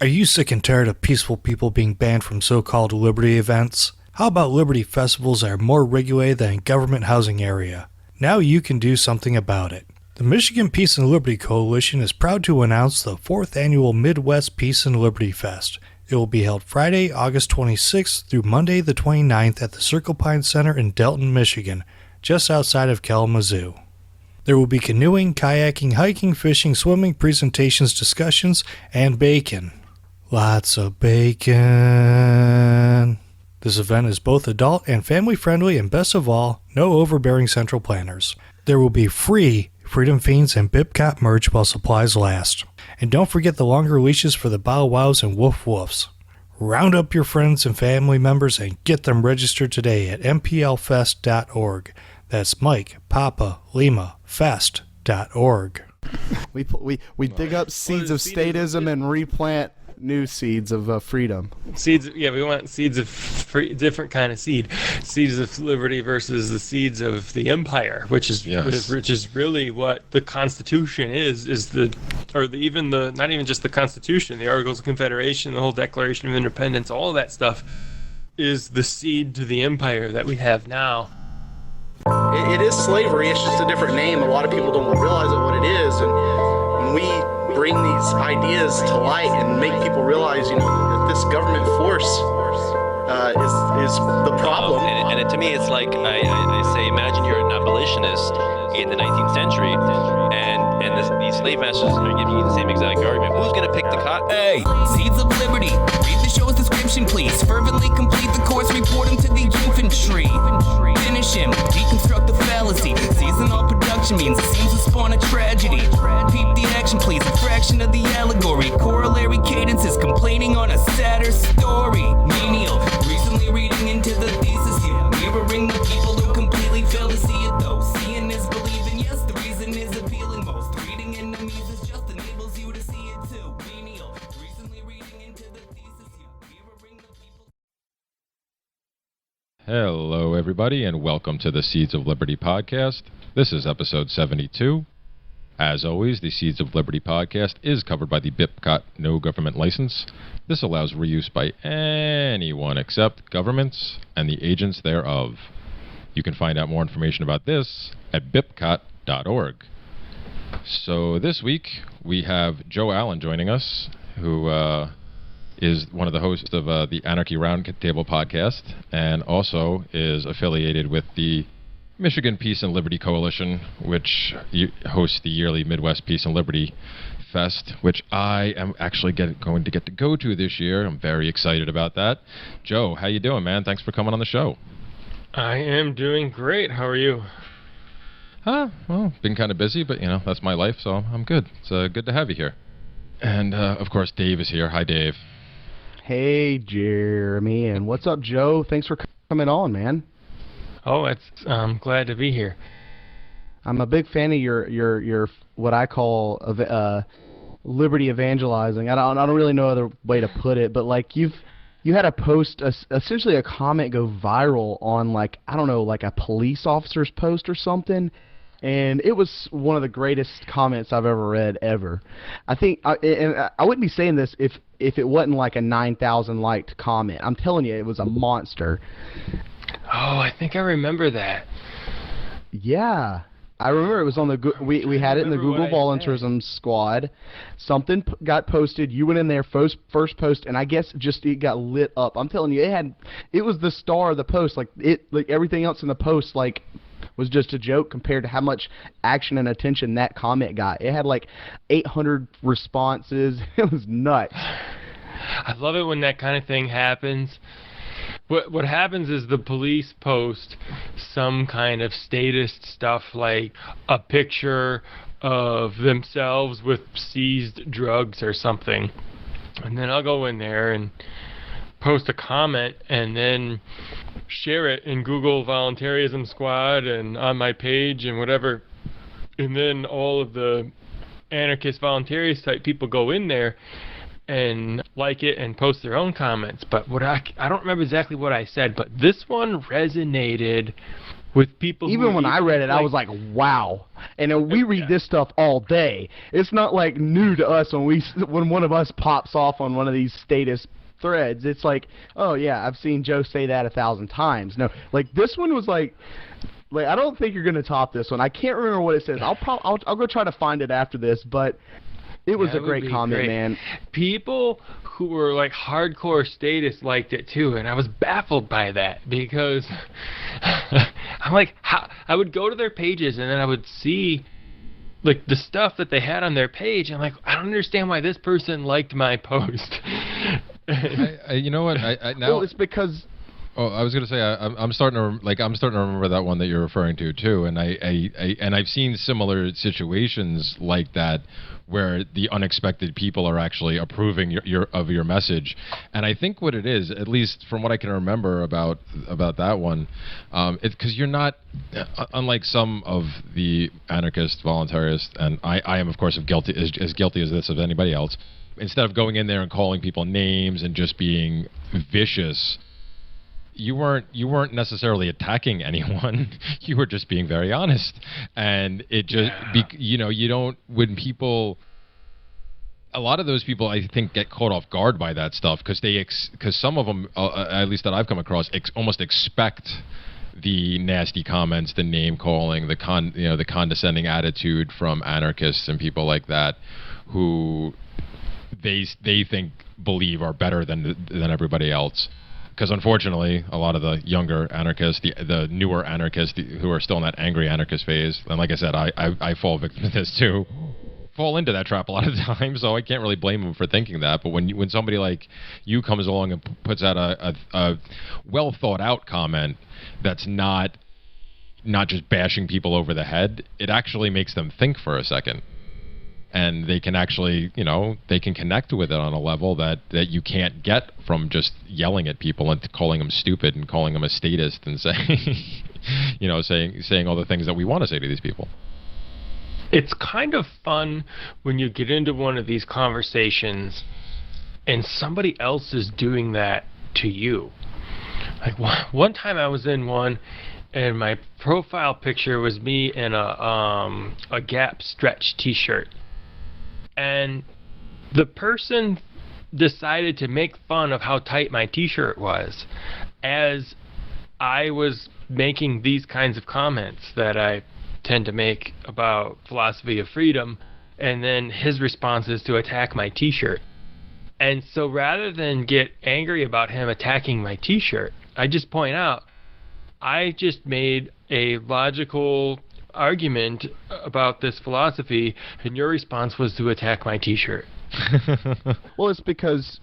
Are you sick and tired of peaceful people being banned from so-called liberty events? How about liberty festivals that are more regulated than a government housing area? Now you can do something about it. The Michigan Peace and Liberty Coalition is proud to announce the 4th annual Midwest Peace and Liberty Fest. It will be held Friday, August 26th through Monday the 29th at the Circle Pine Center in Delton, Michigan, just outside of Kalamazoo. There will be canoeing, kayaking, hiking, fishing, swimming, presentations, discussions, and bacon. Lots of bacon. This event is both adult and family friendly, and best of all, no overbearing central planners. There will be free Freedom Fiends and Bipcot merch while supplies last. And don't forget the longer leashes for the Bow Wows and Woof Woofs. Round up your friends and family members and get them registered today at mplfest.org. That's Mike, Papa, Lima, fest.org. We dig up seeds of statism and replant new seeds of freedom. Seeds, yeah, we want seeds of different kind of seed. Seeds of liberty versus the seeds of the empire, which is really what the Constitution not even just the Constitution, the Articles of Confederation, the whole Declaration of Independence, all of that stuff is the seed to the empire that we have now. It is slavery, it's just a different name. A lot of people don't realize what it is, and when we bring these ideas to light and make people realize, that this government force is the problem. And to me, it's like I say, imagine you're an abolitionist in the 19th century, and these slave masters are giving you the same exact argument. Who's going to pick the cotton? Hey, Seeds of Liberty. Read the show's description, please. Fervently complete the course, report him to the infantry. Finish him, deconstruct the fallacy. Seasonal production means it seems to spawn a tragedy. Peep the action, please. A fraction of the allegory. Corollary cadences complaining on a sadder story. Menial, recently reading into the thesis here. Mirroring the people who completely fail to see it though. Seeing is believing, yes, the reason is appealing most. Reading enemies is just enables you to see it too. Menial, recently reading into the thesis here. Mirroring the people. Hello, everybody, and welcome to the Seeds of Liberty podcast. This is episode 72. As always, the Seeds of Liberty podcast is covered by the Bipcot No Government License. This allows reuse by anyone except governments and the agents thereof. You can find out more information about this at bipcot.org. So this week, we have Joe Allen joining us, who is one of the hosts of the Anarchy Roundtable podcast, and also is affiliated with the Michigan Peace and Liberty Coalition, which hosts the yearly Midwest Peace and Liberty Fest, which I am actually going to get to go to this year. I'm very excited about that. Joe, how you doing, man? Thanks for coming on the show. I am doing great. How are you? Well, been kind of busy, but, that's my life, so I'm good. It's good to have you here. And, of course, Dave is here. Hi, Dave. Hey, Jeremy, and what's up, Joe? Thanks for coming on, man. Oh, I'm glad to be here. I'm a big fan of your what I call liberty evangelizing. I don't really know other way to put it, but like you had a post, essentially a comment go viral on like a police officer's post or something, and it was one of the greatest comments I've ever read ever. I think, and I wouldn't be saying this if it wasn't like a 9,000 liked comment. I'm telling you, it was a monster. Oh, I think I remember that. Yeah, I remember it was on the we had it in the Google Volunteerism Squad. Something got posted. You went in there first post, and I guess just it got lit up. I'm telling you, it was the star of the post. Like everything else in the post was just a joke compared to how much action and attention that comment got. It had like 800 responses. It was nuts. I love it when that kind of thing happens. What happens is the police post some kind of statist stuff, like a picture of themselves with seized drugs or something, and then I'll go in there and post a comment and then share it in Google Volunteerism Squad and on my page and whatever, and then all of the anarchist voluntarist type people go in there and like it and post their own comments. But I don't remember exactly what I said, but this one resonated with people who Even when are I read it, I was like, wow. And we read this stuff all day. It's not like new to us when one of us pops off on one of these statist threads. It's like, oh yeah, I've seen Joe say that 1,000 times. No, like this one was like I don't think you're gonna top this one. I can't remember what it says. I'll go try to find it after this, but it was a great comment, man. People who were like hardcore statists liked it too, and I was baffled by that because I'm like, how? I would go to their pages and then I would see like the stuff that they had on their page. And I'm like, I don't understand why this person liked my post. You know what? I now. Well, it's because. Oh, I was gonna say I'm starting to remember that one that you're referring to too, and I've seen similar situations like that where the unexpected people are actually approving your message, and I think what it is, at least from what I can remember about that one, it's because you're not, unlike some of the anarchist voluntarists, and I am of course as guilty as this of anybody else. Instead of going in there and calling people names and just being vicious, you weren't necessarily attacking anyone. You were just being very honest, and it just you don't, when people, a lot of those people I think get caught off guard by that stuff because some of them, at least that I've come across, almost expect the nasty comments, the name calling, the condescending attitude from anarchists and people like that, who they believe are better than everybody else. Because unfortunately, a lot of the younger anarchists, the newer anarchists who are still in that angry anarchist phase, and like I said, I fall victim to this too, fall into that trap a lot of times, so I can't really blame them for thinking that. But when somebody like you comes along and puts out a well thought out comment that's not just bashing people over the head, it actually makes them think for a second. And they can actually, they can connect with it on a level that you can't get from just yelling at people and calling them stupid and calling them a statist and saying, saying all the things that we want to say to these people. It's kind of fun when you get into one of these conversations and somebody else is doing that to you. Like one time I was in one, and my profile picture was me in a Gap stretch T-shirt. And the person decided to make fun of how tight my T-shirt was as I was making these kinds of comments that I tend to make about philosophy of freedom, and then his response is to attack my T-shirt. And so rather than get angry about him attacking my T-shirt, I just point out, I just made a logical argument about this philosophy, and your response was to attack my T-shirt. Well, it's because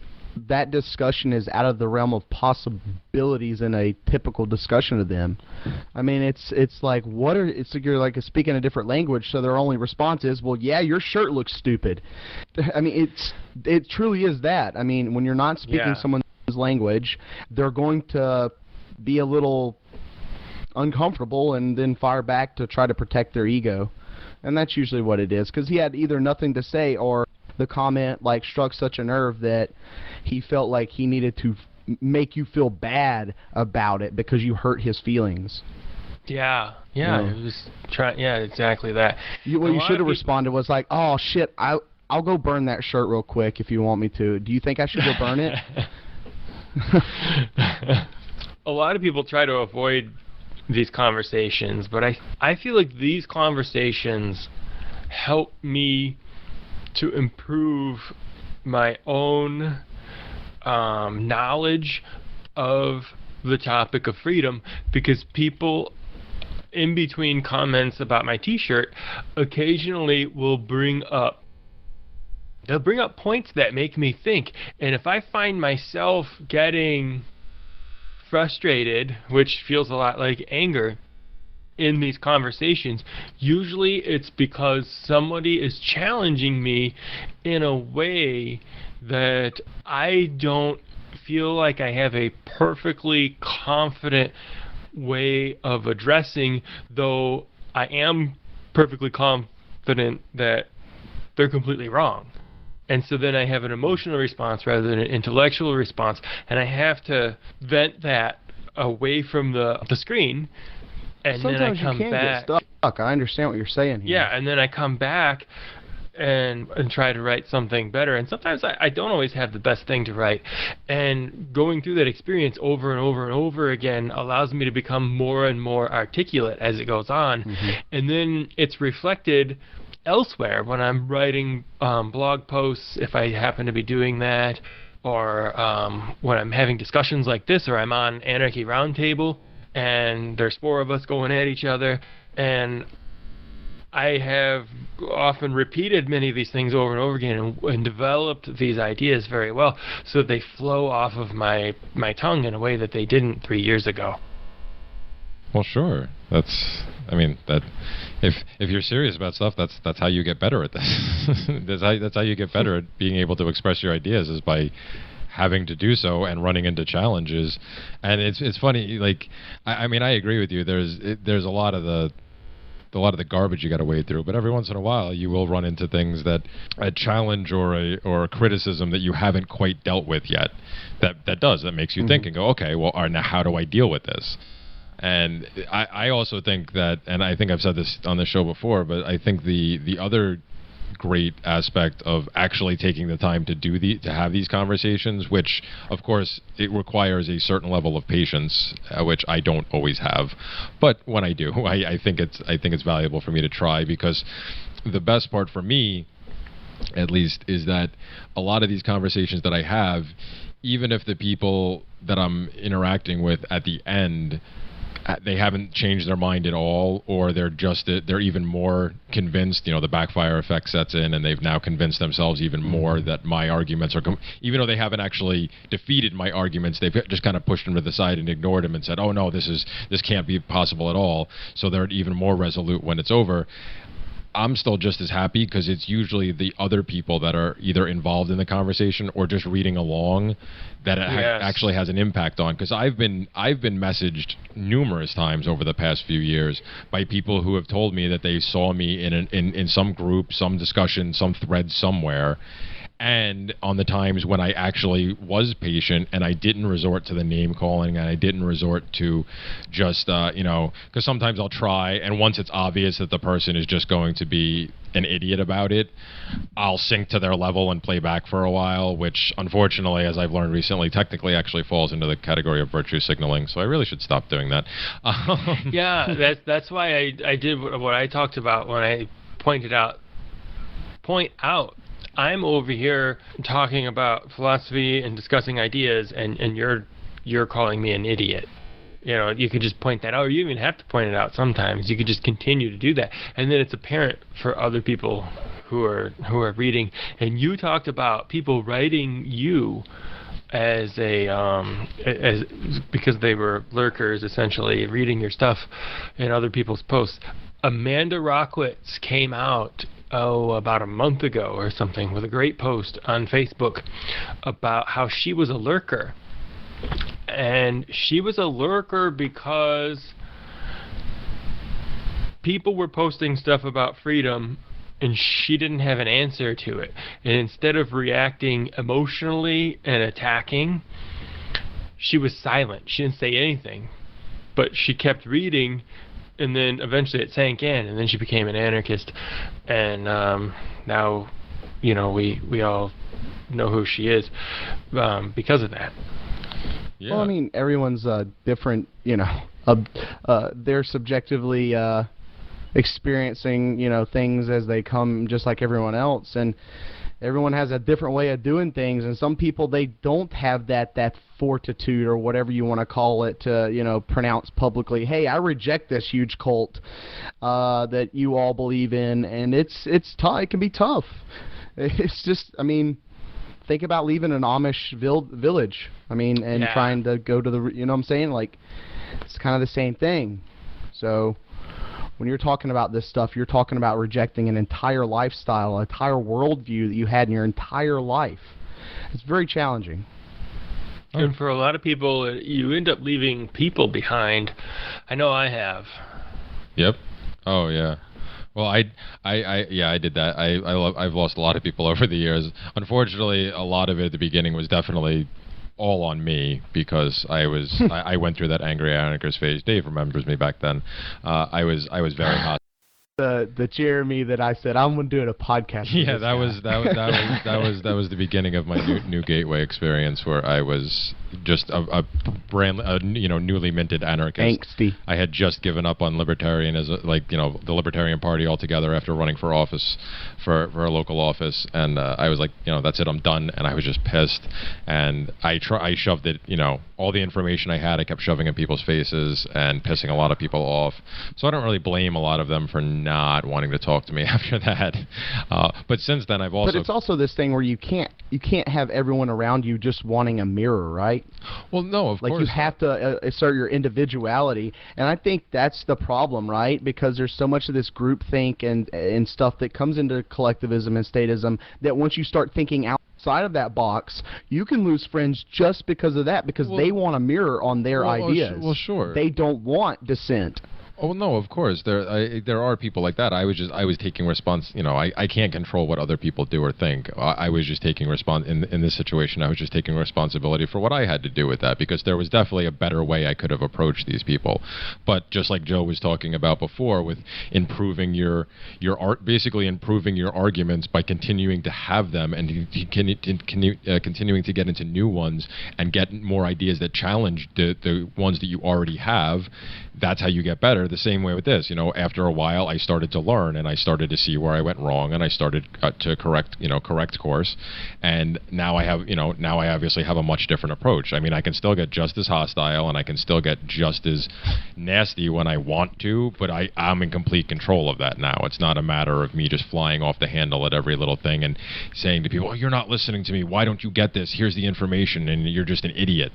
that discussion is out of the realm of possibilities in a typical discussion of them. I mean, it's like it's like you're like speaking a different language, so their only response is, well, yeah, your shirt looks stupid. I mean, it truly is that. I mean, when you're not speaking someone's language, they're going to be a little uncomfortable and then fire back to try to protect their ego, and that's usually what it is, because he had either nothing to say or the comment like struck such a nerve that he felt like he needed to make you feel bad about it because you hurt his feelings. Yeah, it was exactly that. What you should have responded was like, oh shit, I'll go burn that shirt real quick if you want me to. Do you think I should go burn it? A lot of people try to avoid these conversations, but I feel like these conversations help me to improve my own knowledge of the topic of freedom, because people in between comments about my T-shirt occasionally will bring up points that make me think, and if I find myself getting frustrated, which feels a lot like anger in these conversations, usually it's because somebody is challenging me in a way that I don't feel like I have a perfectly confident way of addressing, though I am perfectly confident that they're completely wrong. And so then I have an emotional response rather than an intellectual response, and I have to vent that away from the screen and Sometimes then I come you can back. get stuck. I understand what you're saying here. Yeah, and then I come back and try to write something better. And sometimes I don't always have the best thing to write. And going through that experience over and over and over again allows me to become more and more articulate as it goes on. Mm-hmm. And then it's reflected elsewhere when I'm writing blog posts, if I happen to be doing that, or when I'm having discussions like this, or I'm on Anarchy Roundtable and there's 4 of us going at each other, and I have often repeated many of these things over and over again and developed these ideas very well so that they flow off of my tongue in a way that they didn't 3 years ago. Well, sure. That if you're serious about stuff, that's how you get better at this. that's how you get better at being able to express your ideas, is by having to do so and running into challenges. And it's funny, like I agree with you. There's a lot of the garbage you got to wade through, but every once in a while you will run into things that a challenge or a criticism that you haven't quite dealt with yet. That makes you think and go, okay, well, now how do I deal with this? And I also think that, and I think I've said this on the show before, but I think the other great aspect of actually taking the time to have these conversations, which of course it requires a certain level of patience, which I don't always have, but when I do, I think it's valuable for me to try, because the best part for me, at least, is that a lot of these conversations that I have, even if the people that I'm interacting with at the end, they haven't changed their mind at all, or they're even more convinced, the backfire effect sets in, and they've now convinced themselves even more that my arguments are, even though they haven't actually defeated my arguments, they've just kind of pushed them to the side and ignored them and said, oh no, this can't be possible at all. So they're even more resolute when it's over. I'm still just as happy, because it's usually the other people that are either involved in the conversation or just reading along that it actually has an impact on. Because I've been messaged numerous times over the past few years by people who have told me that they saw me in some group, some discussion, some thread somewhere, and on the times when I actually was patient and I didn't resort to the name calling, and I didn't resort to just, because sometimes I'll try, and once it's obvious that the person is just going to be an idiot about it, I'll sink to their level and play back for a while, which unfortunately, as I've learned recently, technically actually falls into the category of virtue signaling, so I really should stop doing that. Yeah, that's why I did what I talked about when I point out I'm over here talking about philosophy and discussing ideas, and you're calling me an idiot. You could just point that out, or you even have to point it out sometimes. You could just continue to do that, and then it's apparent for other people who are reading. And you talked about people writing you as because they were lurkers, essentially reading your stuff in other people's posts. Amanda Rockwitz came out about a month ago or something with a great post on Facebook about how she was a lurker. And she was a lurker because people were posting stuff about freedom and she didn't have an answer to it. And instead of reacting emotionally and attacking, she was silent. She didn't say anything, but she kept reading. And then eventually it sank in, and then she became an anarchist. And now, we all know who she is because of that. Yeah. Well, everyone's different, they're subjectively experiencing, things as they come, just like everyone else. And everyone has a different way of doing things, and some people, they don't have that fortitude, or whatever you want to call it, to pronounce publicly, hey, I reject this huge cult that you all believe in. And it's tough. It can be tough. It's just, think about leaving an Amish village, and trying to go to the, what I'm saying, like, it's kind of the same thing. So when you're talking about this stuff, you're talking about rejecting an entire lifestyle, an entire worldview that you had in your entire life. It's very challenging. And for a lot of people, you end up leaving people behind. I know I have. Yep. Oh, yeah. Well, I did that. I've lost a lot of people over the years. Unfortunately, a lot of it at the beginning was definitely all on me because I was I went through that angry anarchist phase. Dave remembers me back then. I was very hot. The Jeremy that I said I'm doing a podcast. Yeah, that was the beginning of my new gateway experience, where I was just a newly minted anarchist. Angsty. I had just given up on libertarianism, the Libertarian Party altogether after running for office, for a local office, and I was like, that's it, I'm done, and I was just pissed, and I shoved it, all the information I had, I kept shoving in people's faces and pissing a lot of people off. So I don't really blame a lot of them for not wanting to talk to me after that. But since then, I've also. But it's also this thing where you can't have everyone around you just wanting a mirror, right? Well, no, of course. Like you have to assert your individuality, and I think that's the problem, right? Because there's so much of this groupthink and stuff that comes into collectivism and statism that once you start thinking outside of that box, you can lose friends just because of that, because they want a mirror on their ideas. Well, sure. They don't want dissent. Oh no, of course there are people like that. I was taking response. I can't control what other people do or think. I was just taking in this situation. I was just taking responsibility for what I had to do with that, because there was definitely a better way I could have approached these people. But just like Joe was talking about before, with improving your art, basically improving your arguments by continuing to have them and continuing to get into new ones and get more ideas that challenge the ones that you already have. That's how you get better. The same way with this, after a while I started to learn, and I started to see where I went wrong, and I started to correct course, and now I obviously have a much different approach. I mean, I can still get just as hostile, and I can still get just as nasty when I want to, but I'm in complete control of that now. It's not a matter of me just flying off the handle at every little thing and saying to people, you're not listening to me, why don't you get this, here's the information, and you're just an idiot.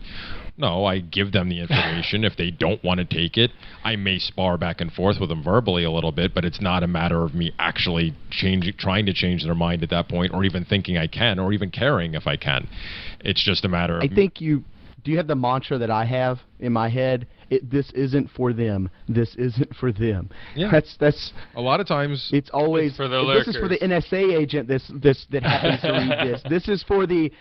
No, I give them the information. If they don't want to take it, I may spar back and forth with them verbally a little bit, but it's not a matter of me actually trying to change their mind at that point, or even thinking I can, or even caring if I can. It's just a matter of... Do you have the mantra that I have in my head? This isn't for them. This isn't for them. Yeah. That's a lot of times. It's always it's for the lurkers. This is for the NSA agent. That happens to read this. This is for the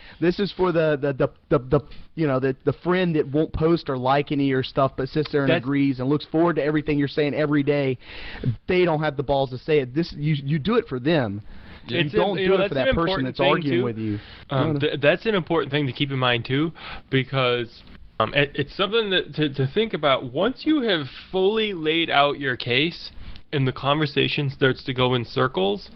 friend that won't post or like any of your stuff, but sits there and agrees and looks forward to everything you're saying every day. They don't have the balls to say it. You do it for them. You don't do it for that person that's arguing with you. That's an important thing to keep in mind too, because it's something to think about. Once you have fully laid out your case and the conversation starts to go in circles,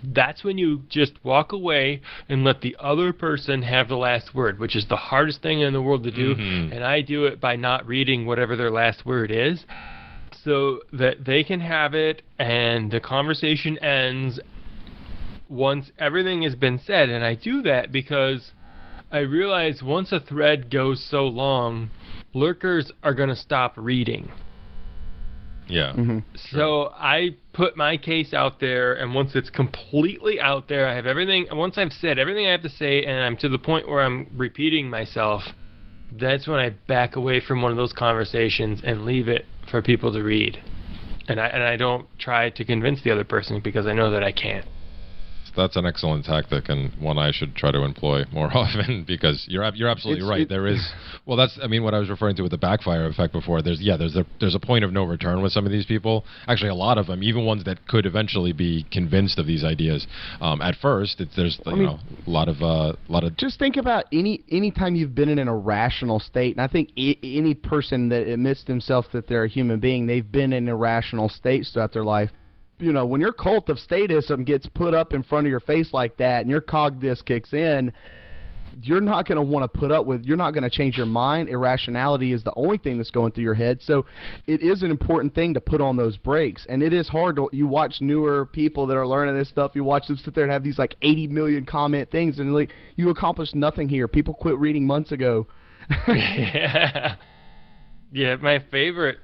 that's when you just walk away and let the other person have the last word, which is the hardest thing in the world to do. And I do it by not reading whatever their last word is, so that they can have it and the conversation ends once everything has been said. And I do that because I realize once a thread goes so long, lurkers are going to stop reading. Yeah. Mm-hmm. So I put my case out there, and once it's completely out there, I have everything. Once I've said everything I have to say, and I'm to the point where I'm repeating myself, that's when I back away from one of those conversations and leave it for people to read. And I don't try to convince the other person, because I know that I can't. That's an excellent tactic, and one I should try to employ more often, because you're absolutely right. There is, well, that's, I mean, what I was referring to with the backfire effect before. There's a point of no return with some of these people. Actually, a lot of them, even ones that could eventually be convinced of these ideas. At first, there's a lot of. Just think about any time you've been in an irrational state, and I think any person that admits themselves that they're a human being, they've been in irrational states throughout their life. When your cult of statism gets put up in front of your face like that, and your cog disc kicks in, you're not going to want to put up with, you're not going to change your mind. Irrationality is the only thing that's going through your head. So it is an important thing to put on those brakes. And it is hard to, you watch newer people that are learning this stuff, you watch them sit there and have these like 80 million comment things, and like, you accomplished nothing here. People quit reading months ago. Yeah, my favorite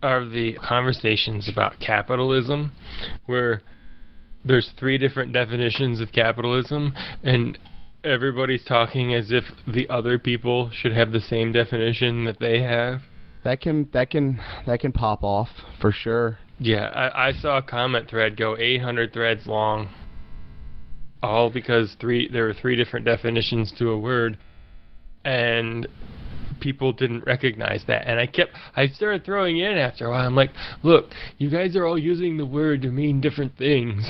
are the conversations about capitalism, where there's 3 different definitions of capitalism, and everybody's talking as if the other people should have the same definition that they have. That can pop off for sure. Yeah, I saw a comment thread go 800 threads long, all because there were 3 different definitions to a word. and people didn't recognize that. And I started throwing in after a while. I'm like, look, you guys are all using the word to mean different things.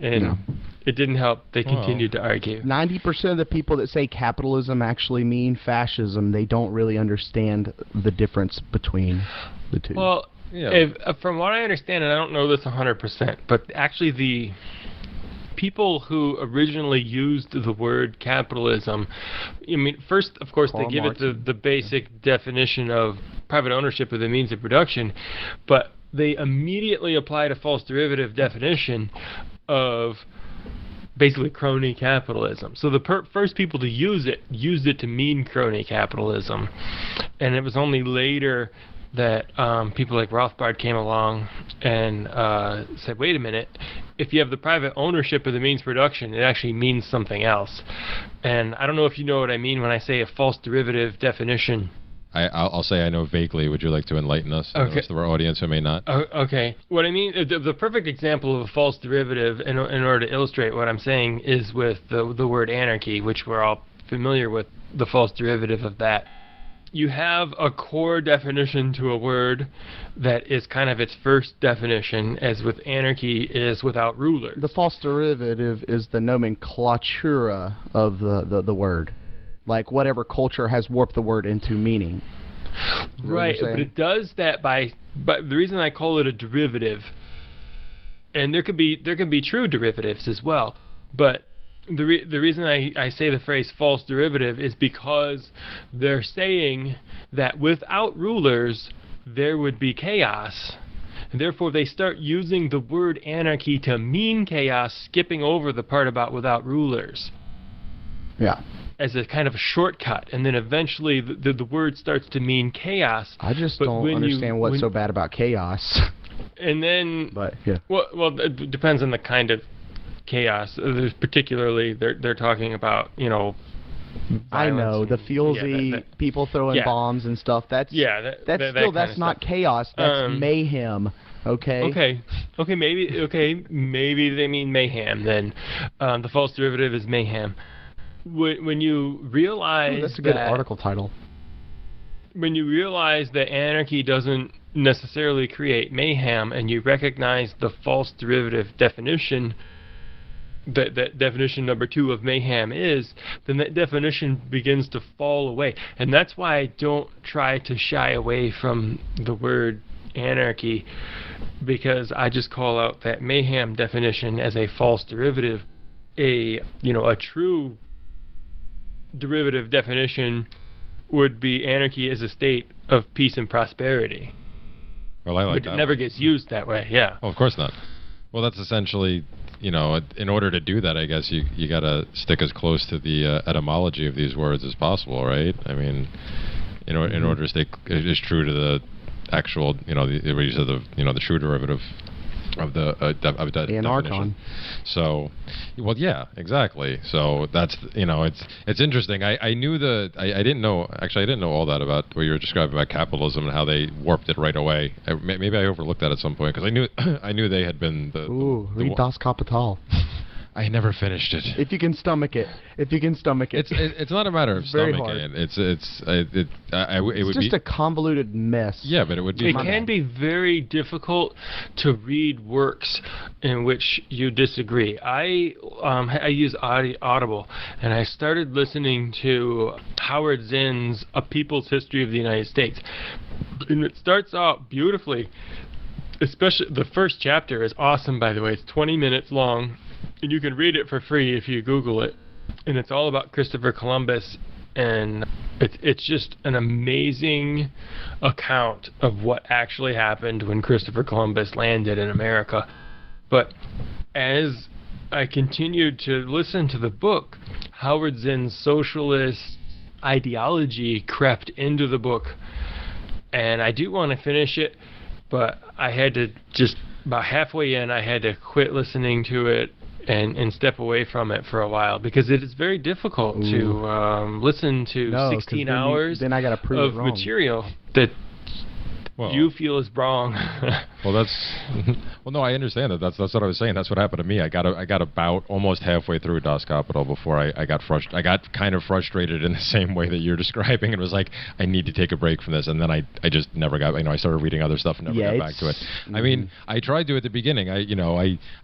And it didn't help. They continued to argue. 90% of the people that say capitalism actually mean fascism. They don't really understand the difference between the two. Well, from what I understand, and I don't know this 100%, but actually the people who originally used the word capitalism, I mean, first, of course, they give it the basic definition of private ownership of the means of production, but they immediately applied a false derivative definition of basically crony capitalism. So the first people to use it used it to mean crony capitalism, and it was only later that people like Rothbard came along and said, wait a minute, if you have the private ownership of the means of production, it actually means something else. And I don't know if you know what I mean when I say a false derivative definition. I'll say I know vaguely. Would you like to enlighten us, the rest of our audience who may not? Okay. What I mean, the perfect example of a false derivative, in order to illustrate what I'm saying, is with the word anarchy, which we're all familiar with, the false derivative of that. You have a core definition to a word that is kind of its first definition, as with anarchy is without rulers. The false derivative is the nomenclatura of the word. Like whatever culture has warped the word into meaning. Right, but it does that but the reason I call it a derivative, and there could be true derivatives as well, but the reason I say the phrase false derivative is because they're saying that without rulers there would be chaos, and therefore they start using the word anarchy to mean chaos, skipping over the part about without rulers. Yeah. As a kind of a shortcut, and then eventually the word starts to mean chaos. I just don't understand what's so bad about chaos. And then, but yeah. Well, it depends on the kind of chaos. There's particularly they're talking about, violence. I know the feelsy people throwing bombs and stuff. That's not chaos. That's mayhem. Okay. Maybe they mean mayhem. Then the false derivative is mayhem. When you realize that's a good article title. When you realize that anarchy doesn't necessarily create mayhem, and you recognize the false derivative definition, that definition number 2 of mayhem is, then that definition begins to fall away. And that's why I don't try to shy away from the word anarchy, because I just call out that mayhem definition as a false derivative. A true derivative definition would be anarchy as a state of peace and prosperity. Well, I like that. But it never gets used that way, yeah. Oh, of course not. Well, that's essentially, in order to do that, I guess you got to stick as close to the etymology of these words as possible, right? I mean, in order to stay as true to the actual, the true derivative of the anarchon. So, well, yeah, exactly. So that's it's interesting. I knew I didn't know all that about what you were describing about capitalism and how they warped it right away. Maybe I overlooked that at some point because I knew they had been read Das Kapital. I never finished it. If you can stomach it. It's not a matter of stomaching it. It would just a convoluted mess. Yeah, but it would be. It can be very difficult to read works in which you disagree. I use Audible, and I started listening to Howard Zinn's A People's History of the United States, and it starts out beautifully. Especially the first chapter is awesome, by the way. It's 20 minutes long. And you can read it for free if you Google it. And it's all about Christopher Columbus. And it's just an amazing account of what actually happened when Christopher Columbus landed in America. But as I continued to listen to the book, Howard Zinn's socialist ideology crept into the book. And I do want to finish it, but I had to just, about halfway in, I had to quit listening to it and step away from it for a while, because it is very difficult to listen to 16 hours then I gotta prove of material that Well, you feel is wrong. well, no, I understand that. That's what I was saying. That's what happened to me. I got about almost halfway through Das Kapital before I got frustrated. I got kind of frustrated in the same way that you're describing, and was like, I need to take a break from this. And then I just never got. I started reading other stuff and never got back to it. I mean, I tried to at the beginning. I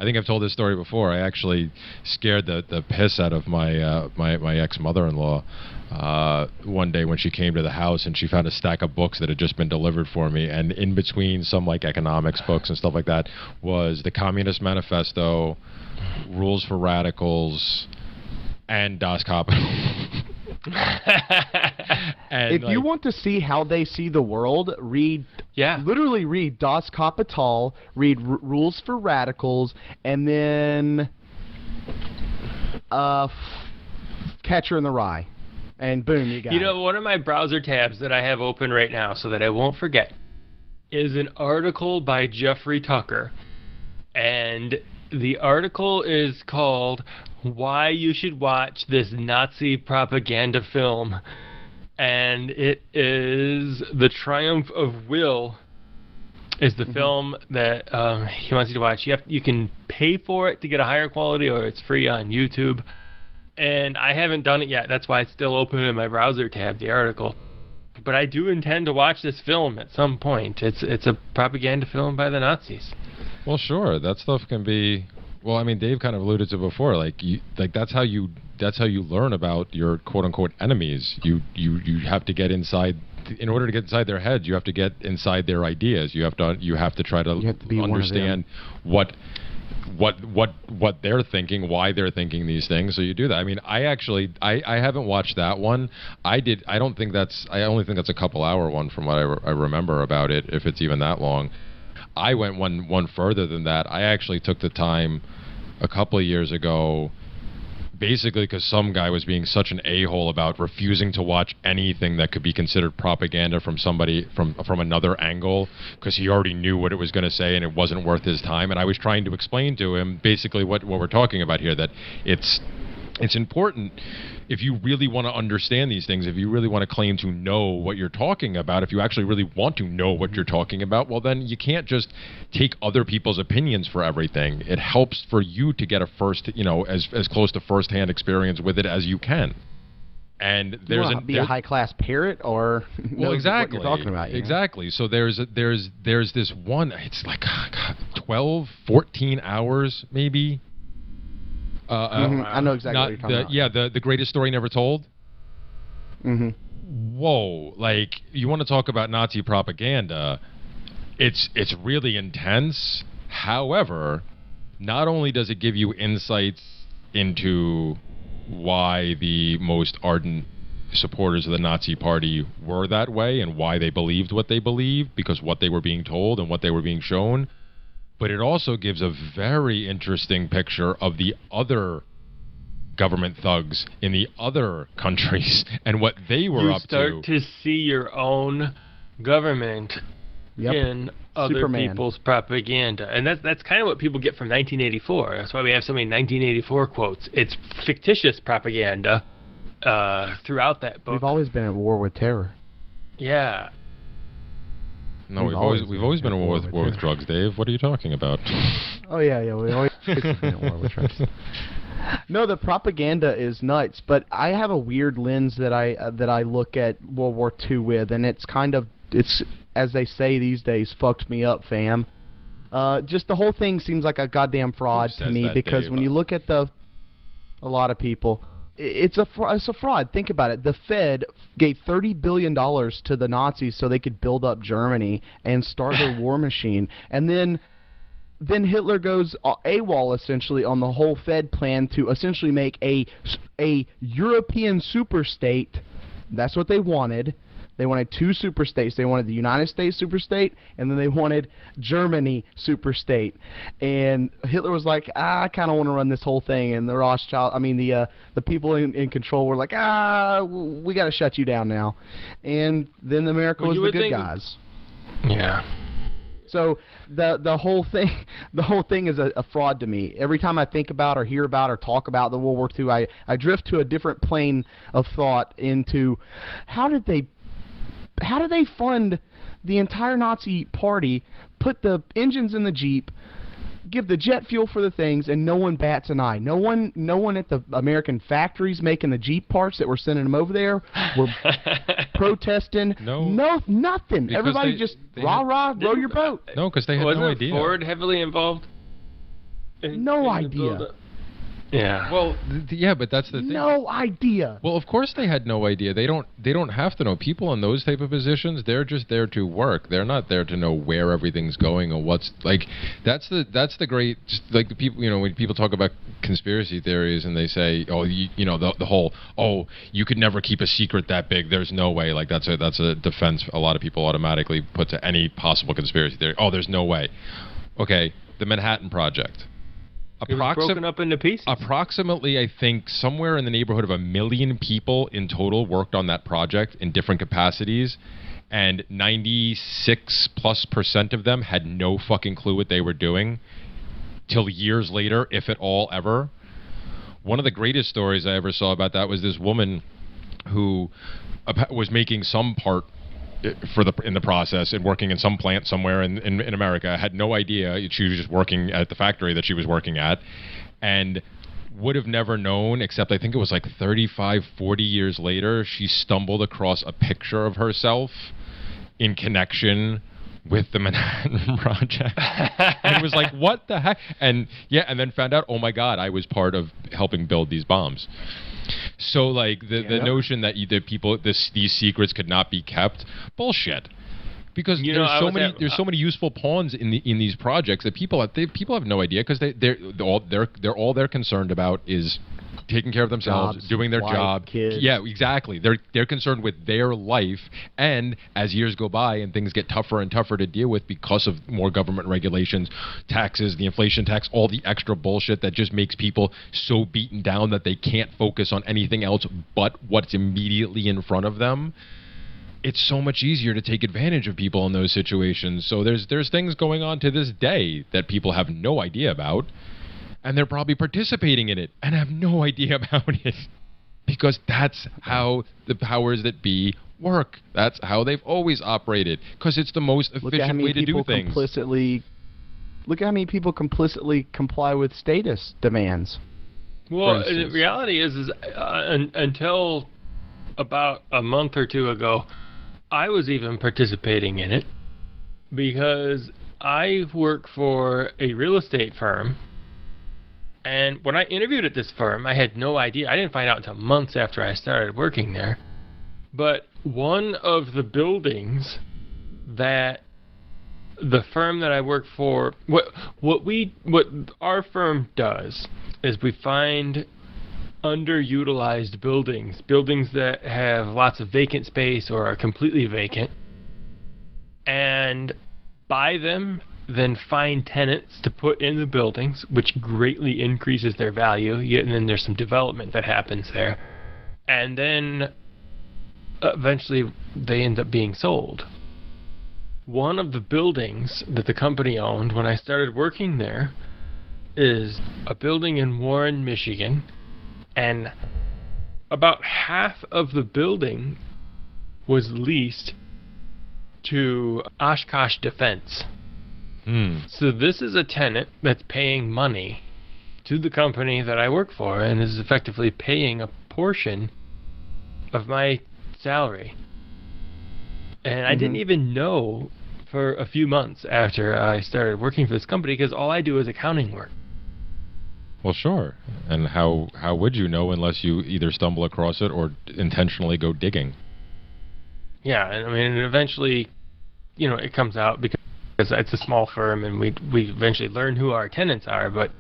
think I've told this story before. I actually scared the piss out of my my ex-mother-in-law. One day when she came to the house and she found a stack of books that had just been delivered for me, and in between some like economics books and stuff like that was the Communist Manifesto, Rules for Radicals, and Das Kapital. And if you want to see how they see the world, literally read Das Kapital, read Rules for Radicals, and then Catcher in the Rye. And boom, you got it. One of my browser tabs that I have open right now so that I won't forget is an article by Jeffrey Tucker. And the article is called Why You Should Watch This Nazi Propaganda Film. And it is The Triumph of Will is the film that he wants you to watch. You can pay for it to get a higher quality, or it's free on YouTube. And I haven't done it yet. That's why it's still open in my browser tab, the article. But I do intend to watch this film at some point. It's a propaganda film by the Nazis. Well, sure, that stuff can be. Well, I mean, Dave kind of alluded to before. That's how you learn about your quote unquote enemies. You have to get inside. In order to get inside their heads, you have to get inside their ideas. You have to try to understand what they're thinking, why they're thinking these things. So you do that. I mean, I haven't watched that one. I only think that's a couple hour one from what I remember about it, if it's even that long. I went one further than that. I actually took the time a couple of years ago, basically because some guy was being such an a-hole about refusing to watch anything that could be considered propaganda from somebody from another angle, because he already knew what it was going to say and it wasn't worth his time. And I was trying to explain to him basically what we're talking about here, that it's important, if you really want to understand these things, if you really want to claim to know what you're talking about, if you actually really want to know what you're talking about, well, then you can't just take other people's opinions for everything. It helps for you to get as close to first-hand experience with it as you can. And there's a high-class parrot, or exactly what you're talking about. Exactly. So there's this one. It's like 12, 14 hours maybe. I know exactly what you're talking about. Yeah, the greatest story never told. Whoa! Like, you want to talk about Nazi propaganda? It's really intense. However, not only does it give you insights into why the most ardent supporters of the Nazi Party were that way and why they believed what they believed, because what they were being told and what they were being shown, but it also gives a very interesting picture of the other government thugs in the other countries and what they were up to. You start to see your own government in other people's propaganda. And that's kind of what people get from 1984. That's why we have so many 1984 quotes. It's fictitious propaganda throughout that book. We've always been at war with terror. Yeah. No, we've always been at war with drugs, Dave. What are you talking about? Oh yeah, we always been at war with drugs. No, the propaganda is nuts, but I have a weird lens that I look at World War II with, and it's as they say these days, fucked me up, fam. Just the whole thing seems like a goddamn fraud to me, because when you look at a lot of people, it's a fraud. Think about it. The Fed gave $30 billion to the Nazis so they could build up Germany and start their war machine. And then Hitler goes AWOL essentially on the whole Fed plan to essentially make a European superstate. That's what they wanted. They wanted two superstates. They wanted the United States superstate, and then they wanted Germany superstate. And Hitler was like, I kind of want to run this whole thing. And the people in control were like, we got to shut you down now. And then America was the good guys. Yeah. So the whole thing is a fraud to me. Every time I think about or hear about or talk about the World War II, I drift to a different plane of thought into how did they they fund the entire Nazi party, put the engines in the Jeep, give the jet fuel for the things, and no one bats an eye? No one at the American factories making the Jeep parts that were sending them over there were protesting. Nothing. Because Everybody just rah, row your boat. No, because they had no idea. Wasn't Ford heavily involved? No idea. Yeah. Well, yeah, but that's the thing. No idea. Well, of course they had no idea. They don't have to know. People in those type of positions, they're just there to work. They're not there to know where everything's going or what's like. That's the great, just like the people, when people talk about conspiracy theories and they say, oh, the whole, oh, you could never keep a secret that big. There's no way. Like that's a defense a lot of people automatically put to any possible conspiracy theory. Oh, there's no way. Okay, the Manhattan Project. It was broken up into pieces. Approximately, I think, somewhere in the neighborhood of 1 million people in total worked on that project in different capacities, and 96+% of them had no fucking clue what they were doing till years later, if at all ever. One of the greatest stories I ever saw about that was this woman who was making some part in the process and working in some plant somewhere in America, had no idea. She was just working at the factory that she was working at, and would have never known, except I think it was like 35, 40 years later, she stumbled across a picture of herself in connection with the Manhattan Project. And was like, what the heck? And then found out, oh my God, I was part of helping build these bombs. So like the notion that these secrets could not be kept, bullshit. Because there's so many useful pawns in these projects that people have no idea, because they're all they're concerned about is taking care of themselves, doing their job. Kids. Yeah, exactly. They're concerned with their life, and as years go by and things get tougher and tougher to deal with because of more government regulations, taxes, the inflation tax, all the extra bullshit that just makes people so beaten down that they can't focus on anything else but what's immediately in front of them. It's so much easier to take advantage of people in those situations. So there's things going on to this day that people have no idea about, and they're probably participating in it and have no idea about it, because that's how the powers that be work. That's how they've always operated, because it's the most efficient way to do things. Look at how many people complicitly comply with status demands. Well, the reality is until about a month or two ago, I was even participating in it, because I work for a real estate firm. And when I interviewed at this firm, I had no idea. I didn't find out until months after I started working there. But one of the buildings that the firm that I work for, what our firm does is we find underutilized buildings that have lots of vacant space or are completely vacant, and buy them, then find tenants to put in the buildings, which greatly increases their value. And then there's some development that happens there, and then eventually they end up being sold. One of the buildings that the company owned when I started working there is a building in Warren, Michigan, and about half of the building was leased to Oshkosh Defense. So this is a tenant that's paying money to the company that I work for, and is effectively paying a portion of my salary. And I didn't even know for a few months after I started working for this company, because all I do is accounting work. Well, sure. And how would you know unless you either stumble across it or intentionally go digging? Yeah, and I mean, eventually, it comes out because it's a small firm, and we eventually learn who our tenants are, but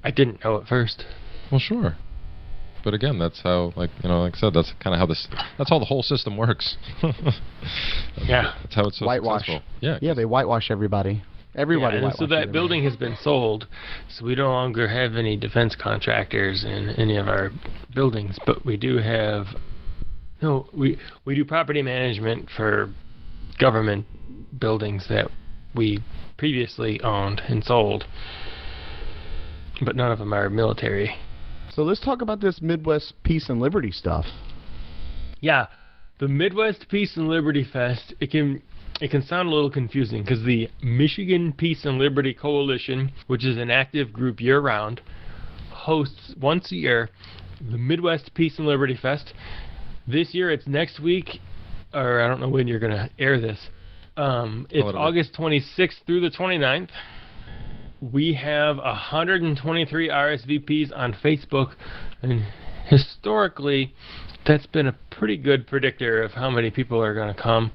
I didn't know at first. Well, sure. But again, that's how, like I said, that's kind of how that's how the whole system works. Yeah. That's how it's so whitewash. successful. Yeah, they whitewash everybody. Everybody. Yeah, and so that building has been sold, so we no longer have any defense contractors in any of our buildings, but we do have, we do property management for government buildings that we previously owned and sold, but none of them are military. So let's talk about this Midwest peace and liberty stuff. Yeah, The Midwest Peace and Liberty Fest, it can sound a little confusing because the Michigan Peace and Liberty Coalition, which is an active group year-round, hosts once a year the Midwest Peace and Liberty Fest. This year it's next week, or I don't know when you're going to air this. It's August 26th through the 29th. We have 123 RSVPs on Facebook, and historically that's been a pretty good predictor of how many people are going to come.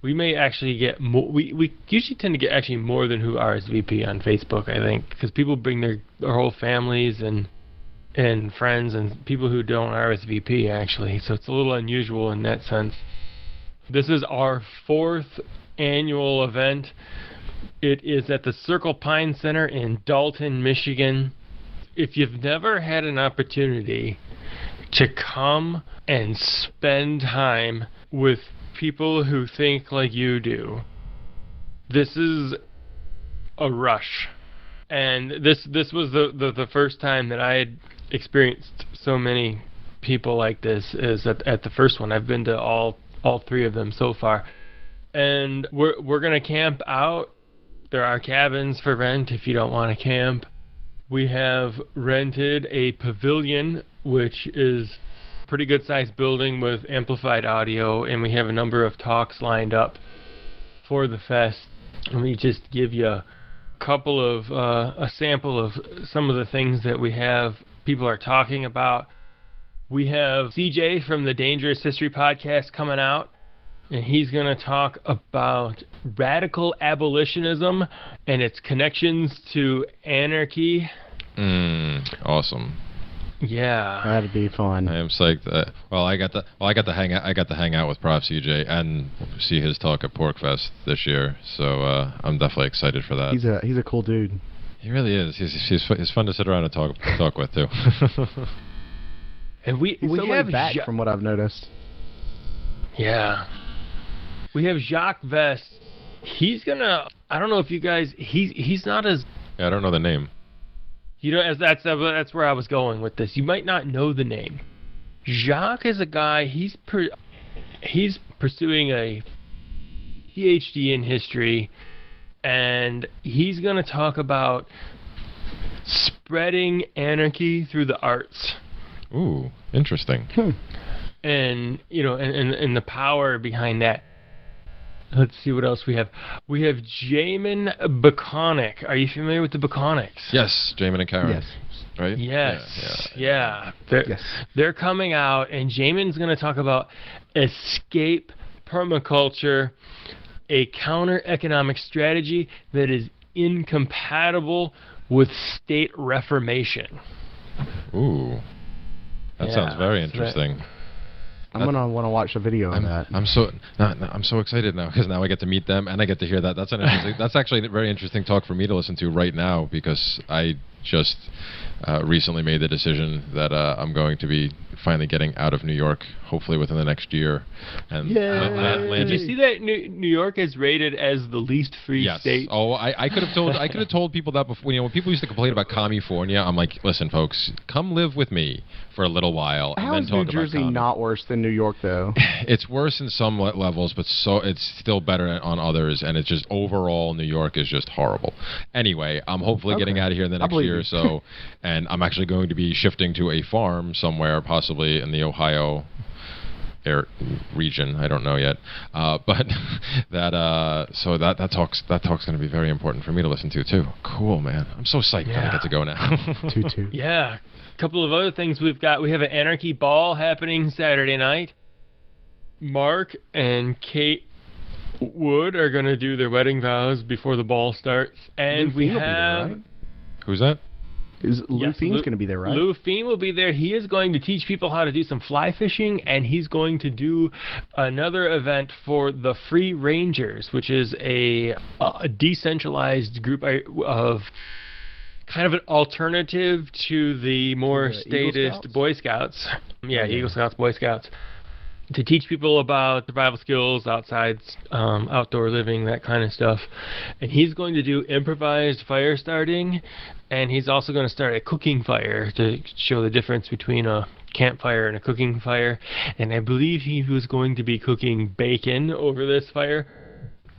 We may actually get more. We usually tend to get actually more than who RSVP on Facebook, I think, because people bring their whole families and friends and people who don't RSVP, actually. So it's a little unusual in that sense. This is our 4th annual event. It is at the Circle Pine Center in Dalton, Michigan. If you've never had an opportunity to come and spend time with people who think like you do, this is a rush. And this was the first time that I had experienced so many people like this is at the first one. I've been to all 3 of them so far. And we're going to camp out. There are cabins for rent if you don't want to camp. We have rented a pavilion, which is a pretty good sized building with amplified audio, and we have a number of talks lined up for the fest. Let me just give you a couple of a sample of some of the things that we have people are talking about. We have CJ from the Dangerous History podcast coming out, and he's going to talk about radical abolitionism and its connections to anarchy. Awesome. Yeah, that'd be fun. I am psyched. I got to hang out with Prof. CJ and see his talk at PorkFest this year. So I'm definitely excited for that. He's a cool dude. He really is. He's fun to sit around and talk with too. And we so have back from what I've noticed. Yeah. We have Jacques Vest. He's gonna. I don't know if you guys. He's not as. Yeah, I don't know the name. You know, as that's where I was going with this. You might not know the name. Jacques is a guy. He's pursuing a PhD in history, and he's gonna talk about spreading anarchy through the arts. Ooh, interesting. And and the power behind that. Let's see what else we have. We have Jamin Baconic. Are you familiar with the Baconics? Yes, Jamin and Karen. Yes. Right? Yes. Yeah. Yes. They're coming out, and Jamin's going to talk about escape permaculture, a counter-economic strategy that is incompatible with state reformation. Ooh. That sounds very interesting. I'm gonna want to watch a video on that. I'm so excited now because now I get to meet them and I get to hear that. That's actually a very interesting talk for me to listen to right now because I just recently made the decision that I'm going to be finally getting out of New York, hopefully within the next year. And did you see that New York is rated as the least free state? Oh, I could have told people that before. When people used to complain about California, I'm like, listen, folks, come live with me for a little while and then talk about New Jersey not worse than New York though? It's worse in some levels, but it's still better on others, and it's just overall New York is just horrible. Anyway, I'm hopefully getting out of here in the next year or so, and I'm actually going to be shifting to a farm somewhere, possibly in the Ohio region. I don't know yet, but that talk's going to be very important for me to listen to too. Cool, man. I'm so psyched that I get to go now. Too. Yeah. A couple of other things we've got. We have an anarchy ball happening Saturday night. Mark and Kate Wood are going to do their wedding vows before the ball starts, and we have. Who's that? Lou Feen's going to be there, right? Lou Feen will be there. He is going to teach people how to do some fly fishing, and he's going to do another event for the Free Rangers, which is a decentralized group of kind of an alternative to the more statist Boy Scouts. Yeah, Eagle Scouts, Boy Scouts. to teach people about survival skills, outdoor living, that kind of stuff. And he's going to do improvised fire starting, and he's also going to start a cooking fire to show the difference between a campfire and a cooking fire. And I believe he was going to be cooking bacon over this fire.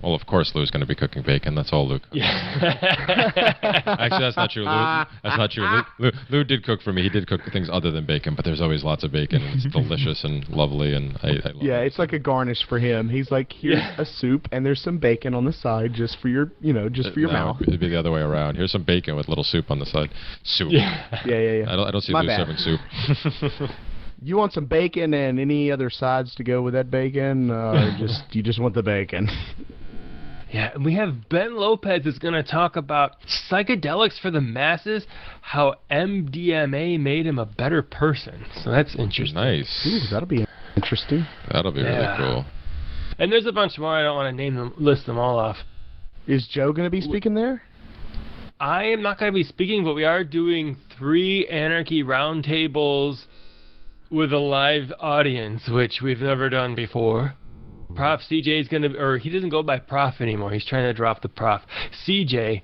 Well, of course Lou's going to be cooking bacon. That's all Lou cooks. Yeah. Actually, that's not true, Lou. That's not true. Lou did cook for me. He did cook things other than bacon, but there's always lots of bacon, and it's delicious and lovely, and I love it. Yeah, it's like a garnish for him. He's like, here's a soup, and there's some bacon on the side just for your, just for your mouth. It'd be the other way around. Here's some bacon with little soup on the side. Soup. Yeah. I don't see Lou serving soup. You want some bacon and any other sides to go with that bacon, or you just want the bacon? Yeah, and we have Ben Lopez is going to talk about psychedelics for the masses, how MDMA made him a better person. So that's interesting. Nice. Ooh, that'll be interesting. That'll be really cool. And there's a bunch more. I don't want to list them all off. Is Joe going to be speaking there? I am not going to be speaking, but we are doing 3 Anarchy Roundtables with a live audience, which we've never done before. Prof. CJ is going to, or he doesn't go by Prof anymore. He's trying to drop the Prof. CJ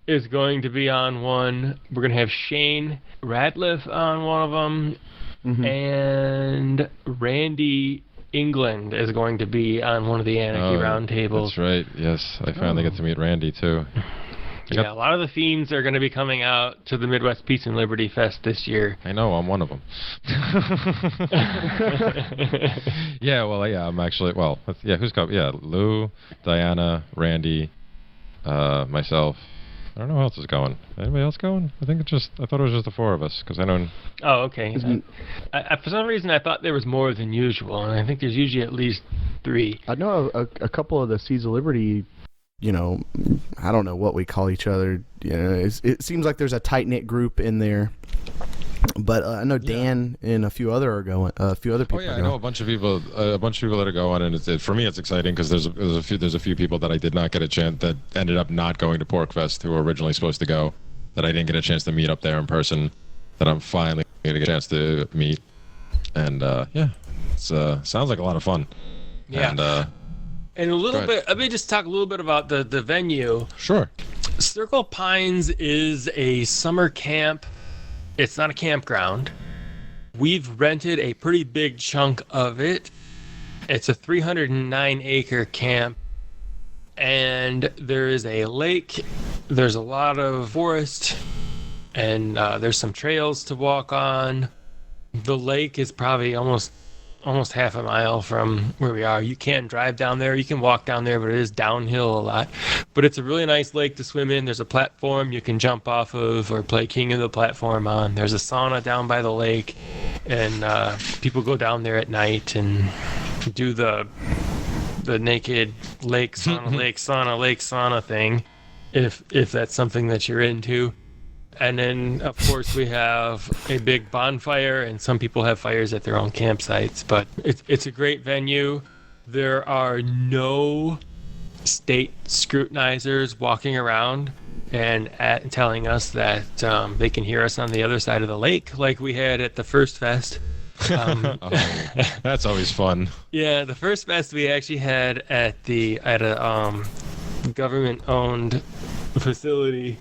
is going to be on one. We're going to have Shane Radcliffe on one of them. Mm-hmm. And Randy England is going to be on one of the Anarchy Roundtables. That's right. Yes, I finally get to meet Randy, too. Yeah, a lot of the Fiends are going to be coming out to the Midwest Peace and Liberty Fest this year. I know, I'm one of them. I'm actually, who's coming? Yeah, Lou, Diana, Randy, myself. I don't know who else is going. Anybody else going? I thought it was just the 4 of us, because I don't... Oh, okay. For some reason, I thought there was more than usual, and I think there's usually at least 3. I know a couple of the Seeds of Liberty... I don't know what we call each other. It seems like there's a tight-knit group in there. But I know Dan and a few other are going. A few other people. I know a bunch of people. That are going, and for me, it's exciting because there's a few people that I did not get a chance, that ended up not going to Porkfest, who were originally supposed to go, that I didn't get a chance to meet up there in person. That I'm finally going to get a chance to meet, and it sounds like a lot of fun. Yeah. And a little bit, let me just talk a little bit about the venue. Sure. Circle Pines is a summer camp. It's not a campground. We've rented a pretty big chunk of it. It's a 309-acre camp. And there is a lake. There's a lot of forest. And there's some trails to walk on. The lake is probably almost half a mile from where we are. You can't drive down there. You can walk down there, but it is downhill a lot. But it's a really nice lake to swim in. There's a platform you can jump off of or play King of the Platform on. There's a sauna down by the lake, and people go down there at night and do the naked lake sauna thing, if that's something that you're into. And then, of course, we have a big bonfire, and some people have fires at their own campsites. But it's a great venue. There are no state scrutinizers walking around and telling us that they can hear us on the other side of the lake, like we had at the first fest. That's always fun. Yeah, the first fest we actually had at a government-owned facility,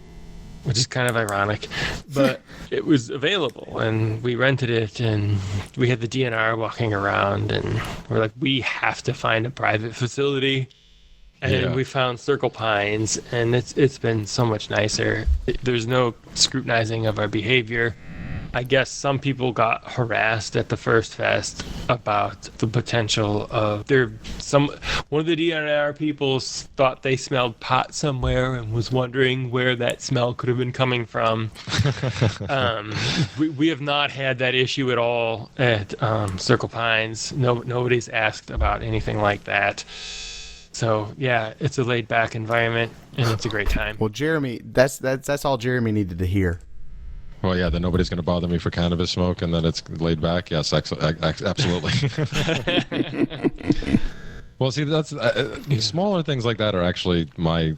which is kind of ironic, but it was available, and we rented it, and we had the DNR walking around, and we're like, we have to find a private facility, and we found Circle Pines, and it's been so much nicer. There's no scrutinizing of our behavior. I guess some people got harassed at the first fest about the potential of one of the DNR people thought they smelled pot somewhere and was wondering where that smell could have been coming from. We have not had that issue at all at Circle Pines. Nobody's asked about anything like that. So yeah, it's a laid back environment and it's a great time. Well, Jeremy, that's all Jeremy needed to hear. Well, yeah, that nobody's going to bother me for cannabis smoke and that it's laid back. Yes, absolutely. Well, see, that's smaller things like that are actually my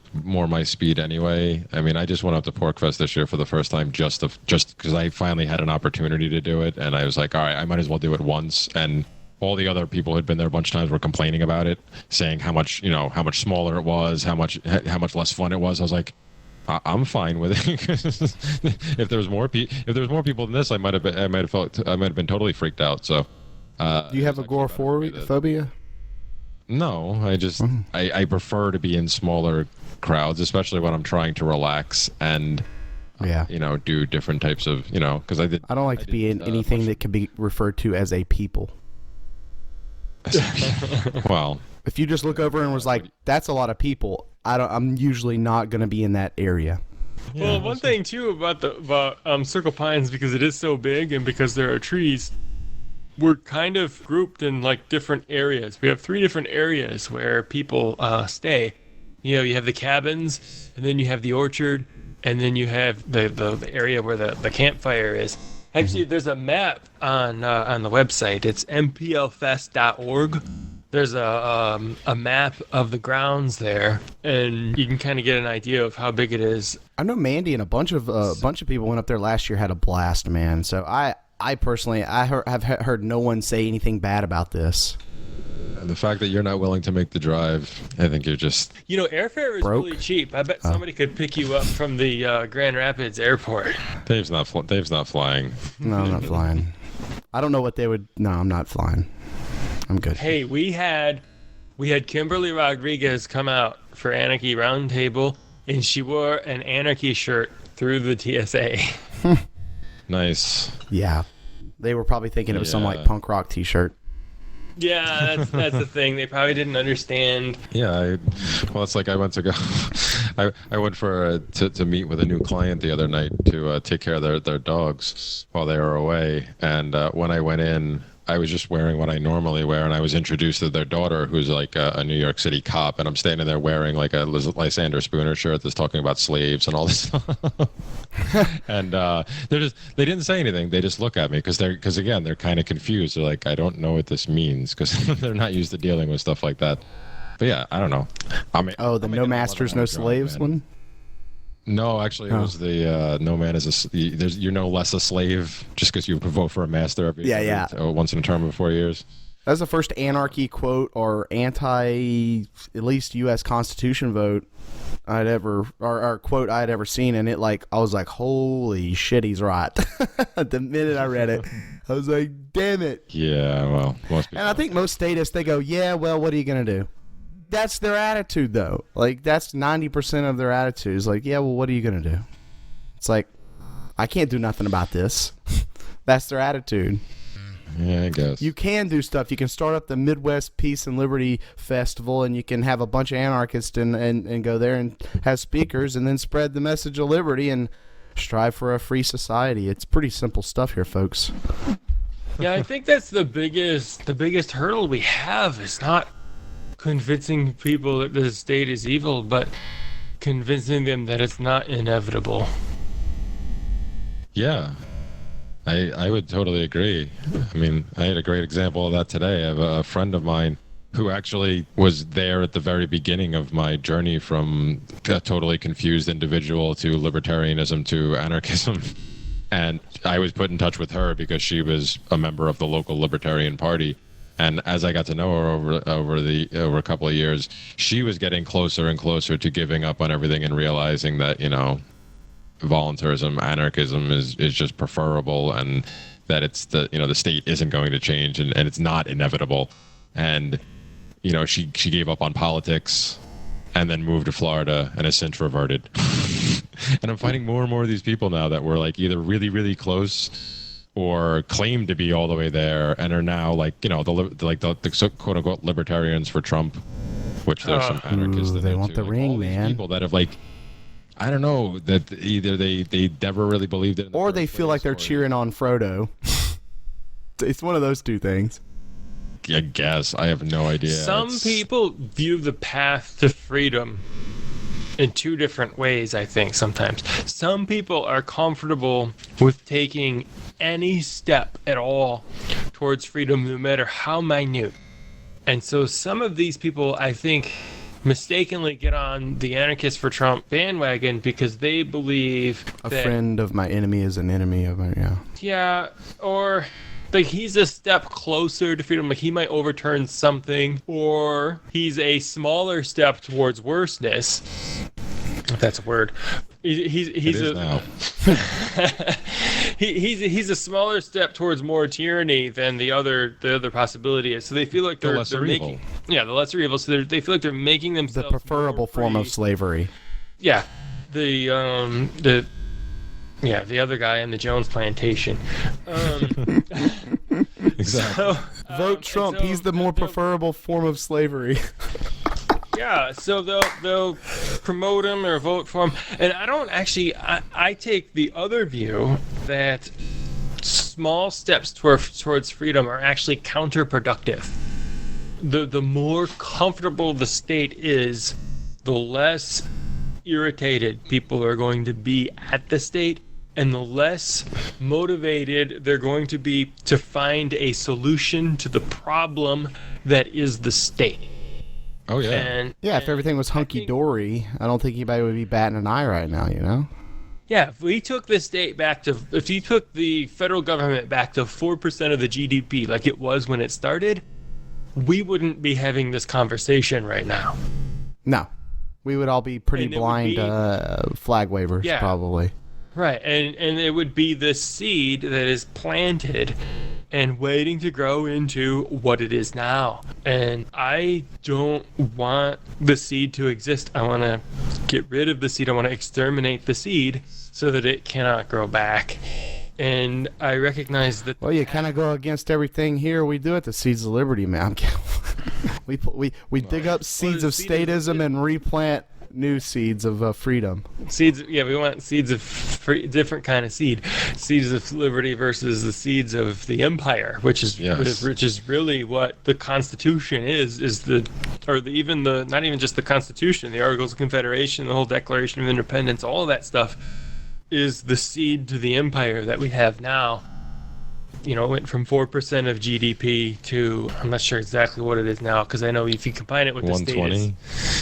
speed anyway. I mean, I just went up to Porkfest this year for the first time just because I finally had an opportunity to do it, and I was like, all right, I might as well do it once. And all the other people who had been there a bunch of times were complaining about it, saying how much smaller it was, how much less fun it was. I was like, I'm fine with it. If there was more people than this, I might have been totally freaked out. So, Do you have agoraphobia? No, I prefer to be in smaller crowds, especially when I'm trying to relax and do different types of because I don't like to be in anything that can be referred to as a people. Well, if you just look over and was like, "That's a lot of people," I'm usually not going to be in that area. Well, one thing too about Circle Pines, because it is so big and because there are trees, we're kind of grouped in like different areas. We have 3 different areas where people stay. You have the cabins, and then you have the orchard, and then you have the area where the campfire is. Actually, there's a map on the website. It's mplfest.org. There's a map of the grounds there, and you can kind of get an idea of how big it is. I know Mandy and a bunch of people went up there last year, had a blast, man. So I personally have heard no one say anything bad about this. And the fact that you're not willing to make the drive, I think you're just airfare is really cheap. I bet somebody could pick you up from the Grand Rapids airport. Dave's not flying. No, I'm not flying. I don't know what they would. No, I'm not flying. I'm good. Hey, we had Kimberly Rodriguez come out for Anarchy Roundtable, and she wore an Anarchy shirt through the TSA. Nice. Yeah, they were probably thinking it was some like punk rock T-shirt. Yeah, that's the thing. They probably didn't understand. Yeah, it's like I went to go. I went to meet with a new client the other night to take care of their dogs while they were away, and when I went in, I was just wearing what I normally wear, and I was introduced to their daughter, who's like a New York City cop, and I'm standing there wearing like a Lysander Spooner shirt that's talking about slaves and all this stuff. And they didn't say anything. They just look at me because again, they're kind of confused. They're like, I don't know what this means, because they're not used to dealing with stuff like that. But yeah, I don't know. The no masters, no slaves one? No, actually, it was the no man is you're no less a slave just because you vote for a master once in a term of 4 years. That's the first anarchy quote or at least U.S. Constitution vote or quote I'd ever seen, and I was like, holy shit, he's right. The minute I read it, I was like, damn it. Yeah, well, and I think most statists, they go, yeah, well, what are you gonna do? That's their attitude, though. Like, that's 90% of their attitude. Is like, yeah, well, what are you going to do? It's like, I can't do nothing about this. That's their attitude. Yeah, I guess. You can do stuff. You can start up the Midwest Peace and Liberty Festival, and you can have a bunch of anarchists and go there and have speakers and then spread the message of liberty and strive for a free society. It's pretty simple stuff here, folks. Yeah, I think that's the biggest hurdle we have is not convincing people that the state is evil, but convincing them that it's not inevitable. Yeah, I would totally agree. I mean, I had a great example of that today. I have a friend of mine who actually was there at the very beginning of my journey from a totally confused individual to libertarianism to anarchism. And I was put in touch with her because she was a member of the local Libertarian Party. And as I got to know her over a couple of years, she was getting closer and closer to giving up on everything and realizing that, voluntarism, anarchism is just preferable, and that it's the state isn't going to change, and it's not inevitable. And she gave up on politics and then moved to Florida and has since reverted. And I'm finding more and more of these people now that were like either really, really close or claim to be all the way there and are now the quote unquote libertarians for Trump, which there's some anarchists that they want the ring, man. People that have I don't know, that either they never really believed it, or they feel like they're cheering on Frodo. It's one of those two things. I guess. I have no idea. Some people view the path to freedom in 2 different ways, I think, sometimes. Some people are comfortable with taking any step at all towards freedom, no matter how minute. And so some of these people, I think, mistakenly get on the Anarchists for Trump bandwagon because they believe a friend of my enemy is an enemy of my, Yeah, or like he's a step closer to freedom. Like he might overturn something, or he's a smaller step towards worseness. If that's a word. He's now. he's a smaller step towards more tyranny than the other possibility is. So they feel like they're making the lesser evil. So they feel like they're making themselves The preferable form of slavery. Yeah, the other guy in the Jones plantation. Exactly. So, Vote Trump. He's the more preferable form of slavery. Yeah, so they'll promote him or vote for him, and I don't actually. I take the other view that small steps towards freedom are actually counterproductive. The more comfortable the state is, the less irritated people are going to be at the state, and the less motivated they're going to be to find a solution to the problem that is the state. Oh, yeah. And If everything was hunky-dory, I don't think anybody would be batting an eye right now, you know? Yeah, if we took the state back to, if you took the federal government back to 4% of the GDP like it was when it started, we wouldn't be having this conversation right now. No. We would all be pretty And it would blind be- flag wavers, Yeah. probably. Right, and it would be the seed that is planted and waiting to grow into what it is now. And I don't want the seed to exist. I want to get rid of the seed. I want to exterminate the seed so that it cannot grow back. And I recognize that... Well, you kind of go against everything here we do at the Seeds of Liberty, man. we dig up seeds of statism and replant new seeds of freedom. Seeds, we want seeds of different kind of seed. Seeds of liberty versus the seeds of the empire, which is really what the Constitution not even just the Constitution, the Articles of Confederation, the whole Declaration of Independence, all of that stuff is the seed to the empire that we have now. You know, it went from 4% of GDP to, I'm not sure exactly what it is now, because I know if you combine it with the state, 120,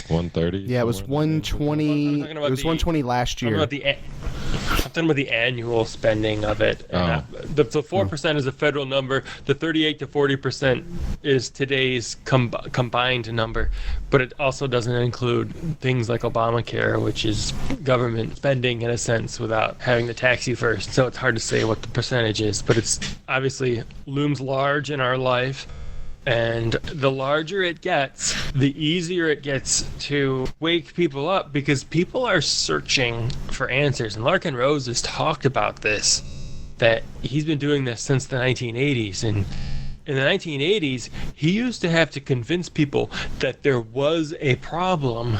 130. Yeah, it was 120. It was 120 last year. I'm talking about the annual spending of it. The 4% is a federal number. The 38 to 40% is today's combined number, but it also doesn't include things like Obamacare, which is government spending in a sense without having to tax you first. So it's hard to say what the percentage is, but it's obviously looms large in our life. And the larger it gets, the easier it gets to wake people up, because people are searching for answers. And Larkin Rose has talked about this, that he's been doing this since the 1980s. And in the 1980s, he used to have to convince people that there was a problem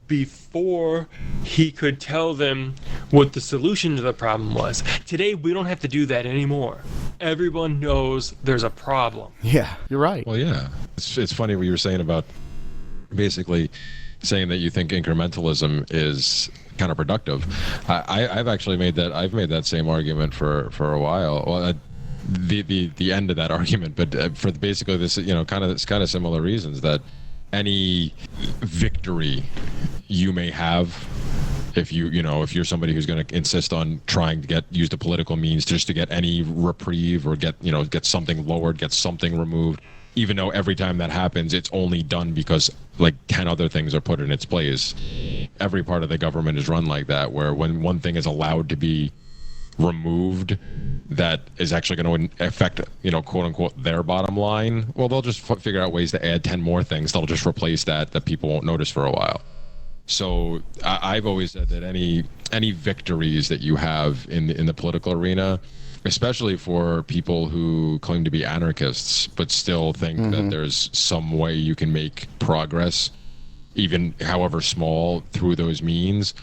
before he could tell them what the solution to the problem was. Today, we don't have to do that anymore. Everyone knows there's a problem. Yeah, you're right. Well, yeah. It's funny what you were saying about basically saying that you think incrementalism is counterproductive. I've actually made that same argument for a while. Well, the end of that argument, but for basically this, it's kind of similar reasons, that any victory you may have, if you're somebody who's going to insist on trying to use the political means just to get any reprieve or get something lowered, get something removed, even though every time that happens, it's only done because like 10 other things are put in its place. Every part of the government is run like that, where when one thing is allowed to be removed that is actually going to affect, quote unquote, their bottom line, well, they'll just figure out ways to add 10 more things that'll just replace that people won't notice for a while. So I've always said that any victories that you have in the political arena, especially for people who claim to be anarchists but still think that there's some way you can make progress, even however small, through those means,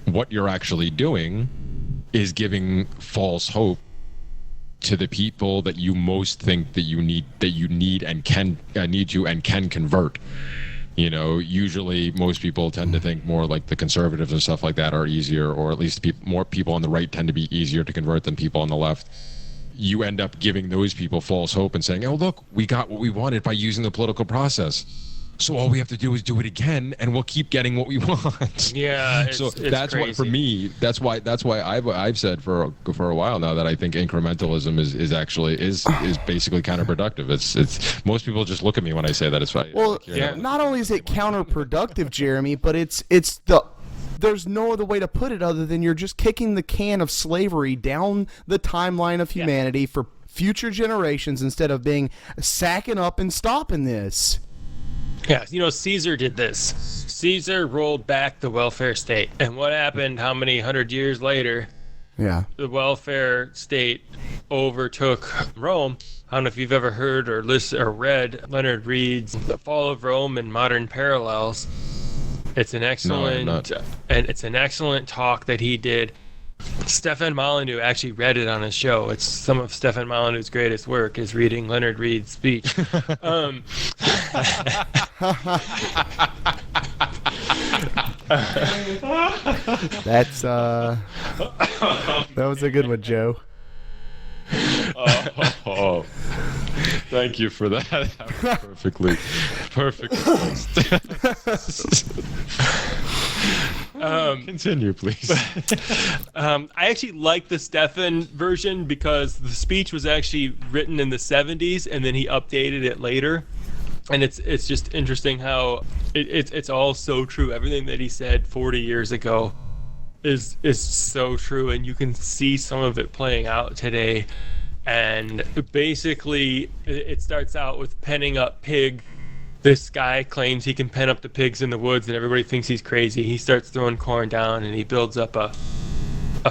what you're actually doing is giving false hope to the people that you most think that you need and can convert. Usually most people tend to think more like the conservatives and stuff like that are easier, or at least more people on the right tend to be easier to convert than people on the left. You end up giving those people false hope and saying, oh, look, we got what we wanted by using the political process. So all we have to do is do it again, and we'll keep getting what we want. Yeah, so it's that's crazy. what for me. That's why I've said for a while now that I think incrementalism is actually basically counterproductive. It's most people just look at me when I say that. It's fine. Well, Yeah. not only is it counterproductive, Jeremy, but there's no other way to put it other than you're just kicking the can of slavery down the timeline of humanity for future generations instead of being sacking up and stopping this. Yeah, Caesar did this. Caesar rolled back the welfare state. And what happened how many 100 years later? Yeah. The welfare state overtook Rome. I don't know if you've ever heard or listened or read Leonard Reed's The Fall of Rome and Modern Parallels. It's an excellent talk that he did. Stefan Molyneux actually read it on his show. It's some of Stefan Molyneux's greatest work is reading Leonard Reed's speech. That's that was a good one, Joe. Thank you for that. Perfectly. Continue, please. I actually like the Stefan version because the speech was actually written in the 70s and then he updated it later. And it's just interesting how it's all so true. Everything that he said 40 years ago is so true, and you can see some of it playing out today. And basically, it starts out with penning up pig. This guy claims he can pen up the pigs in the woods, and everybody thinks he's crazy. He starts throwing corn down, and he builds up a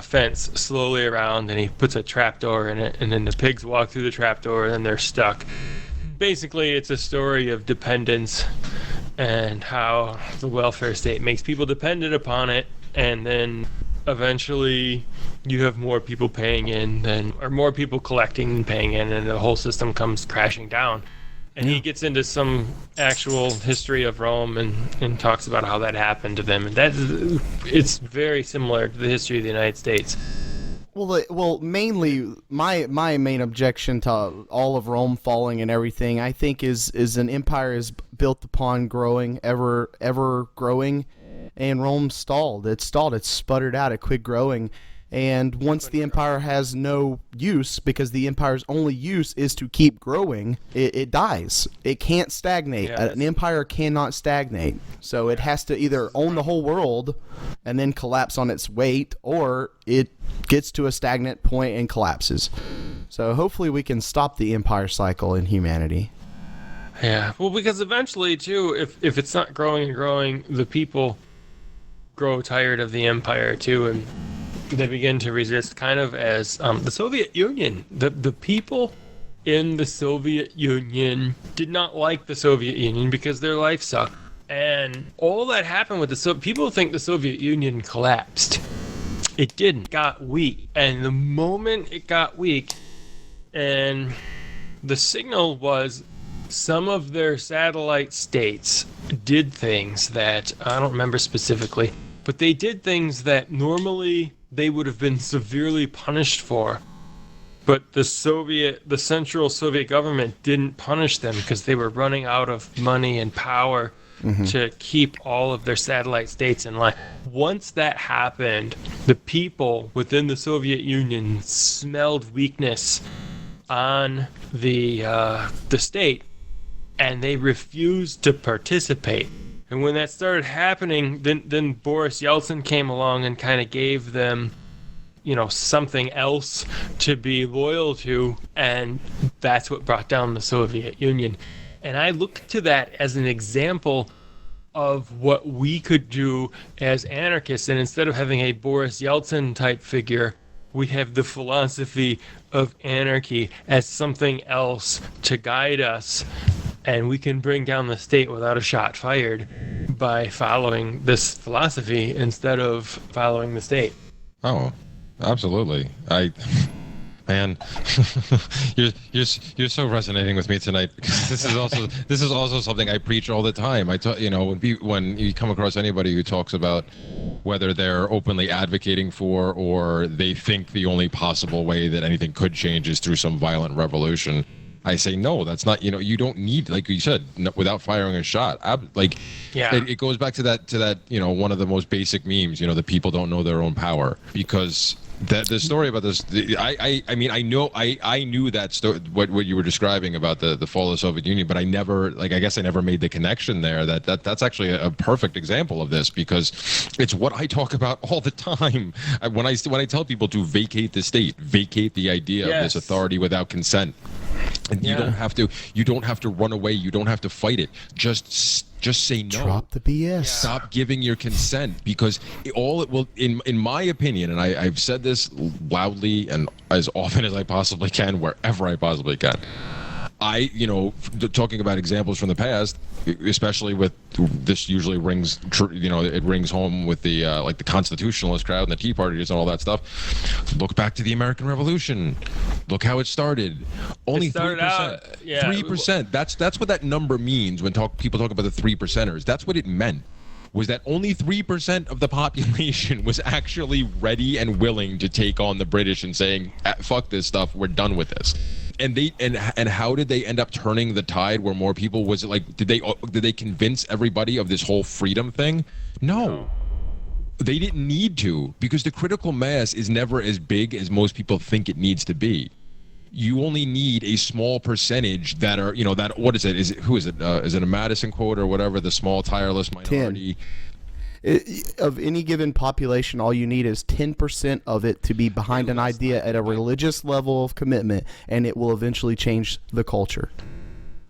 fence slowly around, and he puts a trapdoor in it, and then the pigs walk through the trapdoor, and then they're stuck. Basically, it's a story of dependence and how the welfare state makes people dependent upon it, and then eventually you have more people paying in or more people collecting and paying in, and the whole system comes crashing down. And he gets into some actual history of Rome and talks about how that happened to them, and it's very similar to the history of the United States. Well, mainly my main objection to all of Rome falling and everything, I think, is an empire is built upon growing, ever growing, and Rome stalled. It sputtered out. It quit growing, and once the empire has no use, because the empire's only use is to keep growing, it dies. It can't stagnate. An empire cannot stagnate. So it has to either own the whole world and then collapse on its weight, or it gets to a stagnant point and collapses. So hopefully we can stop the empire cycle in humanity. Yeah, well, because eventually, too, if it's not growing and growing, the people grow tired of the empire, too, and they begin to resist, kind of as the Soviet Union. The people in the Soviet Union did not like the Soviet Union because their life sucked. And all that happened with people think the Soviet Union collapsed. It didn't. It got weak. And the moment it got weak, and the signal was some of their satellite states did things that, I don't remember specifically, but they did things that normally they would have been severely punished for. But the Central Soviet government didn't punish them because they were running out of money and power to keep all of their satellite states in line. Once that happened, the people within the Soviet Union smelled weakness on the state, and they refused to participate. And when that started happening, then Boris Yeltsin came along and kind of gave them, something else to be loyal to, and that's what brought down the Soviet Union. And I look to that as an example of what we could do as anarchists. And instead of having a Boris Yeltsin type figure, we have the philosophy of anarchy as something else to guide us. And we can bring down the state without a shot fired by following this philosophy instead of following the state. Oh, absolutely. Man, you're so resonating with me tonight, because this is also something I preach all the time. When you come across anybody who talks about whether they're openly advocating for or they think the only possible way that anything could change is through some violent revolution, I say no. That's not. You don't need, like you said, without firing a shot. It goes back to that. One of the most basic memes. The people don't know their own power, because the story about this. I knew that story. What you were describing about the fall of the Soviet Union, but I guess I never made the connection there. That's actually a perfect example of this, because it's what I talk about all the time. When I tell people to vacate the state, vacate the idea of this authority without consent. And you don't have to run away. You don't have to fight it. Just say no. Drop the BS. Stop giving your consent, because it will, in my opinion, and I've said this loudly and as often as I possibly can, wherever I possibly can. Talking about examples from the past, especially with this, usually rings home with the the constitutionalist crowd and the Tea Parties and all that stuff. Look back to the American Revolution. Look how it started. Only 3%. 3%. That's what that number means when people talk about the 3%ers. That's what it meant. Was that only 3% of the population was actually ready and willing to take on the British and saying, "Fuck this stuff, we're done with this." And how did they end up turning the tide where more people? Was it like, did they convince everybody of this whole freedom thing? No. They didn't need to, because the critical mass is never as big as most people think it needs to be. You only need a small percentage that are, what is it? Who is it? Is it a Madison quote or whatever? The small tireless minority. 10. Of any given population, all you need is 10% of it to be behind an idea at a religious level of commitment, and it will eventually change the culture.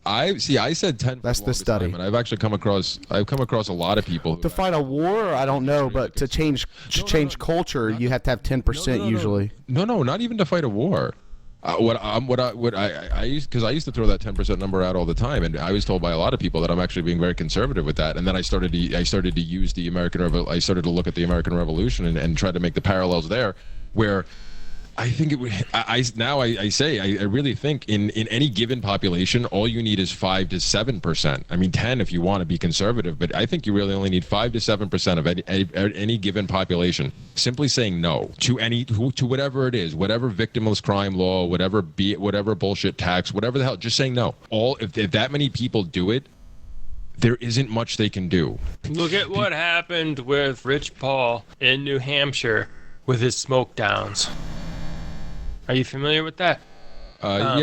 I said 10. That's the study. And I've actually come across a lot of people to fight a war. I don't know, but to change culture, you have to have 10% usually. No, not even to fight a war. I used to throw that 10% number out all the time, and I was told by a lot of people that I'm actually being very conservative with that. And then I started to use the I started to look at the American Revolution and try to make the parallels there, where I think it would. I really think in any given population, all you need is 5 to 7%. I mean, 10 if you want to be conservative, but I think you really only need 5 to 7% of any given population simply saying no to whatever it is, whatever victimless crime law, whatever bullshit tax, whatever the hell, just saying no. If that many people do it, there isn't much they can do. Look at what happened with Rich Paul in New Hampshire with his smoke downs. Are you familiar with that? I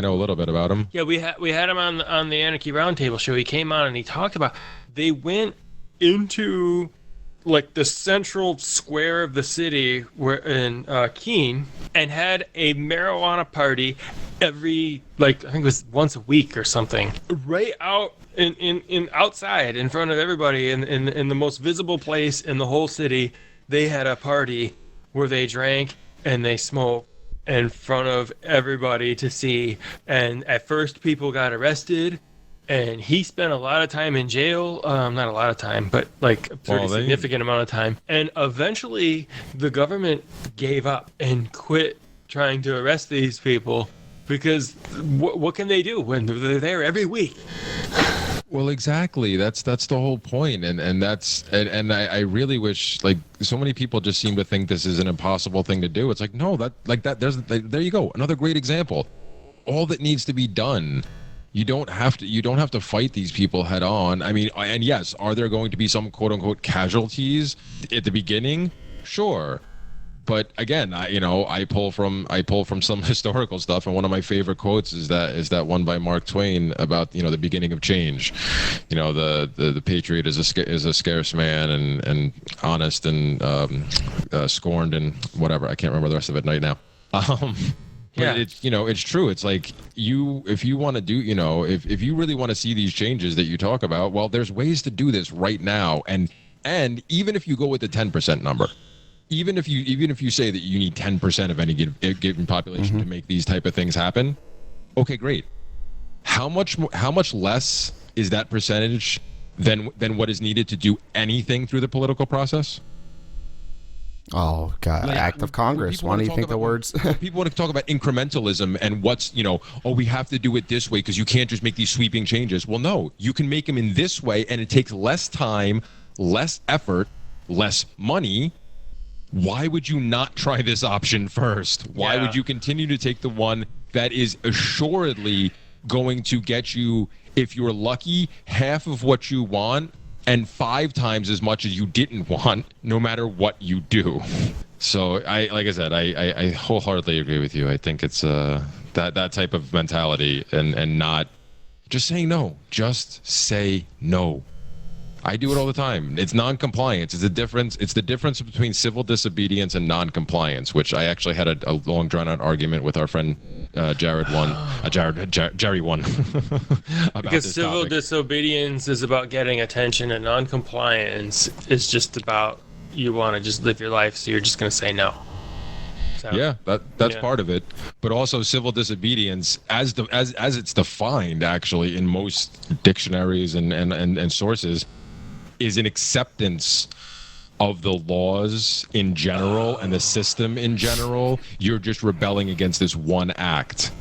know a little bit about him. Yeah, we had him on the Anarchy Roundtable show. He came on and he talked about, they went into like the central square of the city in Keene and had a marijuana party every, I think it was once a week or something, right out in outside in front of everybody in the most visible place in the whole city. They had a party where they drank and they smoked in front of everybody to see. And at first people got arrested, and he spent a lot of time in jail. Not a lot of time, but like a pretty significant amount of time. And eventually the government gave up and quit trying to arrest these people, because what can they do when they're there every week? Well, exactly. That's the whole point, and I really wish, so many people just seem to think this is an impossible thing to do. It's like, no, there you go, another great example. All that needs to be done. You don't have to fight these people head on. I mean, and yes, are there going to be some quote unquote casualties at the beginning? Sure. But again, I pull from some historical stuff, and one of my favorite quotes is that one by Mark Twain about the beginning of change. The patriot is a scarce man and honest and scorned and whatever. I can't remember the rest of it right now. But it's true. It's like if you want to do, if you really want to see these changes that you talk about, well, there's ways to do this right now, and even if you go with the 10% number. Even if you say that you need 10% of any given population to make these type of things happen, okay, great. How much less is that percentage than what is needed to do anything through the political process? Oh God! Act of Congress. Why do you think the words? People want to talk about incrementalism and what's we have to do it this way because you can't just make these sweeping changes. Well, no, you can make them in this way, and it takes less time, less effort, less money. Why would you not try this option first? Why would you continue to take the one that is assuredly going to get you, if you're lucky, half of what you want and 5 times as much as you didn't want, no matter what you do. So I wholeheartedly agree with you. I think it's that type of mentality and not just saying no. Just say no. I do it all the time. It's non-compliance. It's the difference between civil disobedience and non-compliance, which I actually had a long drawn-out argument with our friend Jerry won. About because this civil topic. disobedience is about getting attention, and non-compliance is just about you want to just live your life, so you're just going to say no. So, yeah, that's part of it, but also civil disobedience, as it's defined actually in most dictionaries and sources, is an acceptance of the laws in general and the system in general. You're just rebelling against this one act,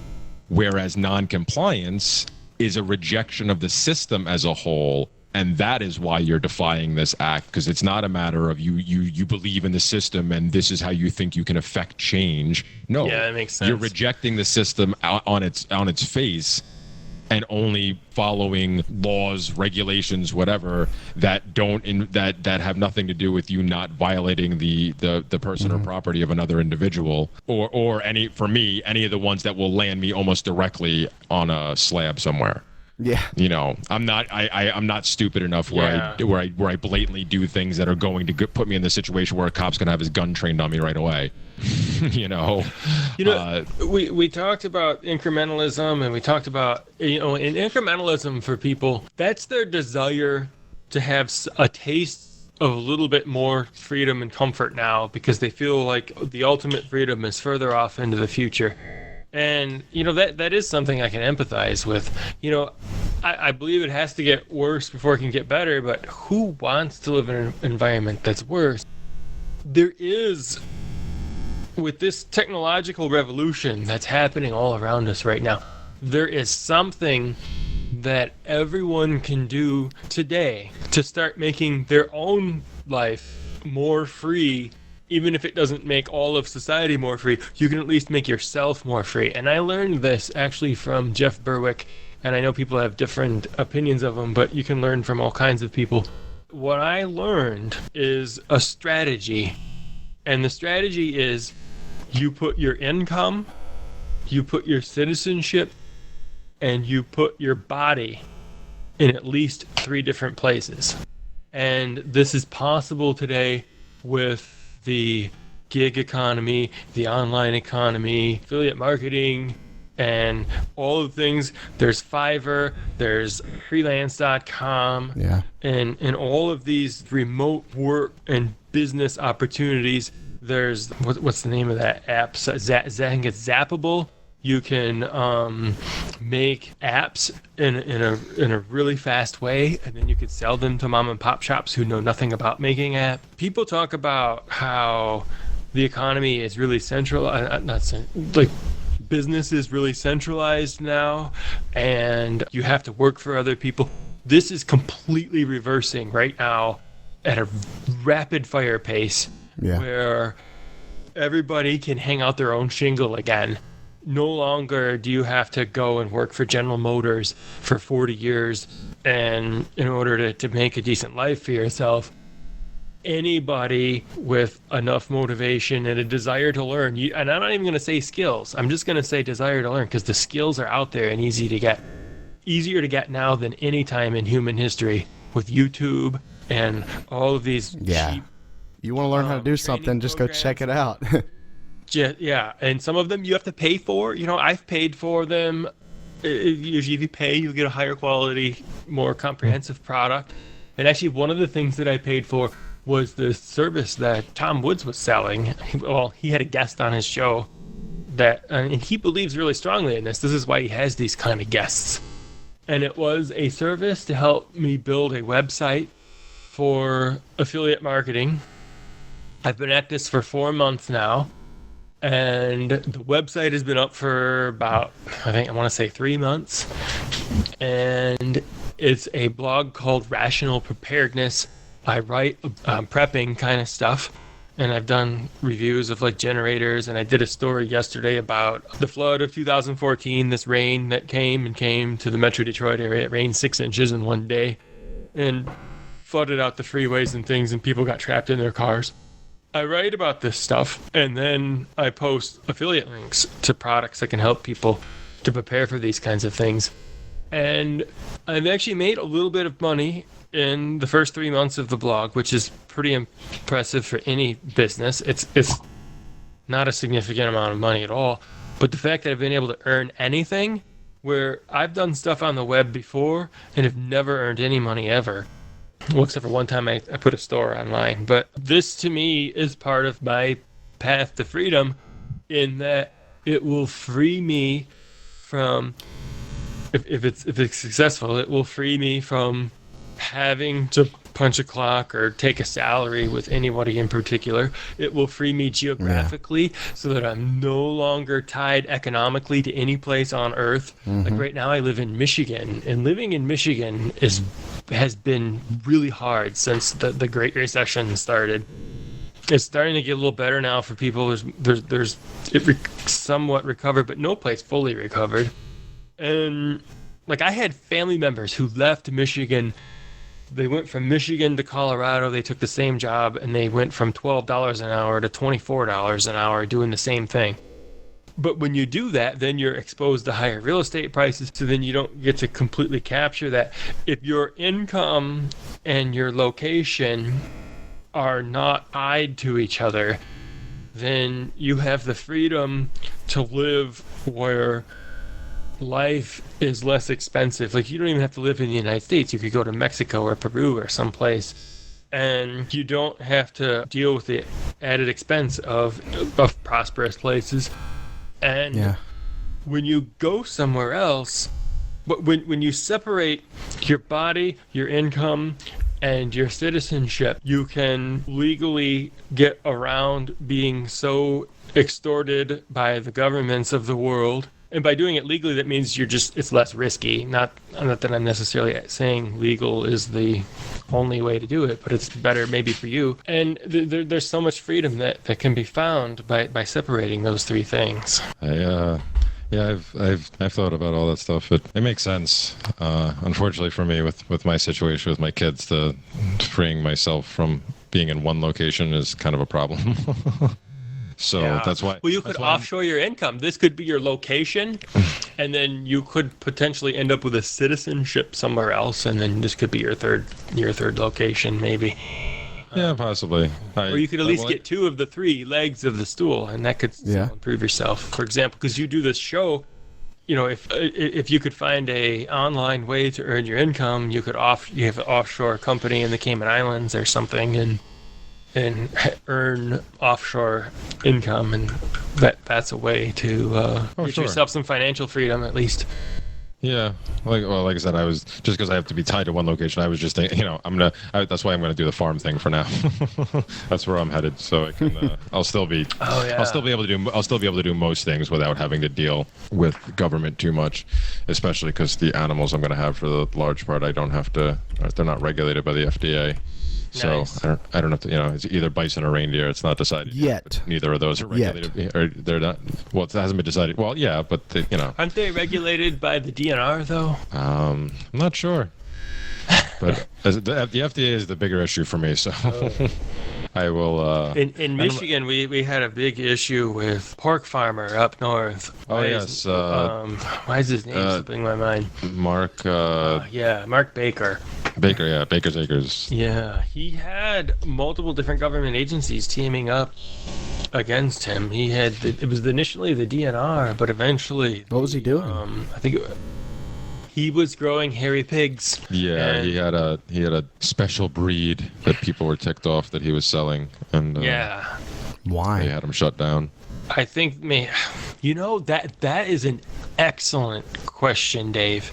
whereas non-compliance is a rejection of the system as a whole. And that is why you're defying this act, because it's not a matter of you believe in the system and this is how you think you can affect change. No, yeah, that makes sense. You're rejecting the system on its face and only following laws, regulations, whatever that that have nothing to do with you not violating the person or property of another individual, or any of the ones that will land me almost directly on a slab somewhere. Yeah. You know, I'm not stupid enough where I blatantly do things that are going to put me in the situation where a cop's gonna have his gun trained on me right away. You know, we talked about incrementalism, and we talked about, in incrementalism for people, that's their desire to have a taste of a little bit more freedom and comfort now, because they feel like the ultimate freedom is further off into the future. And, that is something I can empathize with. I believe it has to get worse before it can get better, but who wants to live in an environment that's worse? There is, with this technological revolution that's happening all around us right now, there is something that everyone can do today to start making their own life more free. Even if it doesn't make all of society more free, you can at least make yourself more free. And I learned this actually from Jeff Berwick, and I know people have different opinions of him, but you can learn from all kinds of people. What I learned is a strategy, and the strategy is you put your income, you put your citizenship, and you put your body in at least 3 different places. And this is possible today with the gig economy, the online economy, affiliate marketing, and all of the things. There's Fiverr, there's freelance.com, and all of these remote work and business opportunities. There's, what's the name of that app? I think it's Zappable. You can make apps in a really fast way, and then you could sell them to mom and pop shops who know nothing about making apps. People talk about how the economy is really business is really centralized now, and you have to work for other people. This is completely reversing right now at a rapid fire pace, where everybody can hang out their own shingle again. No longer do you have to go and work for General Motors for 40 years and in order to make a decent life for yourself. Anybody with enough motivation and a desire to learn, and I'm not even going to say skills, I'm just going to say desire to learn, because the skills are out there and easier to get now than any time in human history, with YouTube and all of these cheap, you want to learn how to do something, just go check it out. Yeah, and some of them you have to pay for. I've paid for them. If you pay, you'll get a higher quality, more comprehensive product. And actually, one of the things that I paid for was the service that Tom Woods was selling. Well, he had a guest on his show and he believes really strongly in this. This is why he has these kind of guests. And it was a service to help me build a website for affiliate marketing. I've been at this for 4 months now. And the website has been up for about, I want to say 3 months. And it's a blog called Rational Preparedness. I write prepping kind of stuff. and I've done reviews of like generators, and I did a story yesterday about the flood of 2014, this rain that came to the Metro Detroit area. It rained 6 inches in one day and flooded out the freeways and things, and people got trapped in their cars. I write about this stuff, and then I post affiliate links to products that can help people to prepare for these kinds of things. And I've actually made a little bit of money in the first 3 months of the blog, which is pretty impressive for any business. It's not a significant amount of money at all, but the fact that I've been able to earn anything, where I've done stuff on the web before and have never earned any money ever. Well, except for one time I put a store online. But this to me is part of my path to freedom, in that it will free me from, if it's successful, it will free me from having to punch a clock or take a salary with anybody in particular. It will free me geographically, so that I'm no longer tied economically to any place on earth. Like right now I live in Michigan, and living in Michigan has been really hard since the Great Recession started. It's starting to get a little better now for people. There's somewhat recovered, but no place fully recovered. And like, I had family members who left Michigan. They went from Michigan to Colorado. They took the same job, and they went from $12 an hour to $24 an hour doing the same thing. But when you do that, then you're exposed to higher real estate prices, so then you don't get to completely capture that. If your income and your location are not tied to each other, then you have the freedom to live where life is less expensive. Like, you don't even have to live in the United States. You could go to Mexico or Peru or someplace, and you don't have to deal with the added expense of prosperous places. And when you go somewhere else, but when you separate your body, your income, and your citizenship, you can legally get around being so extorted by the governments of the world. And by doing it legally, that means it's less risky. Not that I'm necessarily saying legal is the only way to do it, but it's better maybe for you. And there's so much freedom that can be found by separating those three things. I've thought about all that stuff. It makes sense. Unfortunately for me, with my situation with my kids, freeing myself from being in one location is kind of a problem. So that's why. Well, you could offshore your income. This could be your location, and then you could potentially end up with a citizenship somewhere else, and then this could be your third location, maybe. Yeah, possibly. Or you could at least get 2 of the 3 legs of the stool, and that could improve yourself. For example, because you do this show, if you could find a online way to earn your income, you have an offshore company in the Cayman Islands or something, and earn offshore income, and that's a way to get yourself some financial freedom, at least. Yeah, like I said, I was just because I have to be tied to one location. I was just thinking, that's why I'm gonna do the farm thing for now. That's where I'm headed, so I can. I'll still be able to do most things without having to deal with government too much, especially because the animals I'm gonna have, for the large part, I don't have to. They're not regulated by the FDA. So nice. I don't have to, it's either bison or reindeer. It's not decided yet. Neither of those are regulated. Or they're not. Well, it hasn't been decided. Well, yeah, but aren't they regulated by the DNR though? I'm not sure. But the FDA is the bigger issue for me. So I will. In Michigan, we had a big issue with pork farmer up north. Why is his name slipping my mind? Mark. Mark Baker. Baker's Acres. Yeah, he had multiple different government agencies teaming up against him. It was initially the DNR, but eventually. What was he doing? I think he was growing hairy pigs. Yeah, he had a special breed that people were ticked off that he was selling, and why? They had him shut down. I think, that is an excellent question, Dave.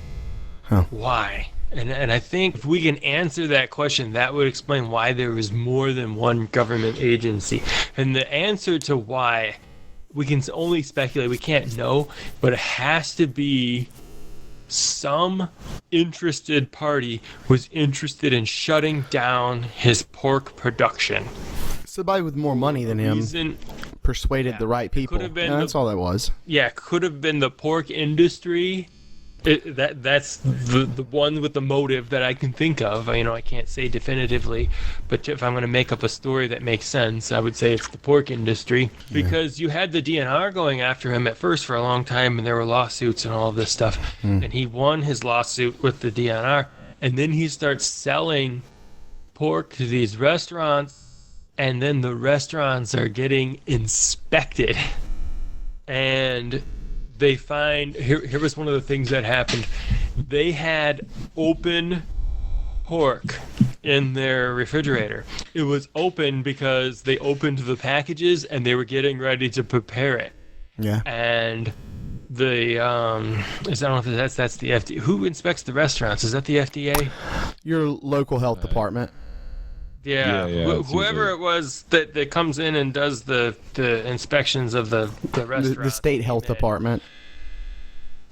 Huh. Why? And I think if we can answer that question, that would explain why there was more than one government agency. And the answer to why, we can only speculate. We can't know, but it has to be some interested party was interested in shutting down his pork production. Somebody with more money than him persuaded the right people. That's all that was. Yeah, could have been the pork industry. That's the one with the motive that I can think of. I can't say definitively, but if I'm going to make up a story that makes sense, I would say it's the pork industry, because you had the DNR going after him at first for a long time, and there were lawsuits and all of this stuff, and he won his lawsuit with the DNR, and then he starts selling pork to these restaurants, and then the restaurants are getting inspected, and they find, here was one of the things that happened. They had open pork in their refrigerator. It was open because they opened the packages and they were getting ready to prepare it. Yeah. And the I don't know if that's the FDA. Who inspects the restaurants? Is that the FDA? Your local health department. Yeah, whoever it was that comes in and does the inspections of the restaurant. The state health department.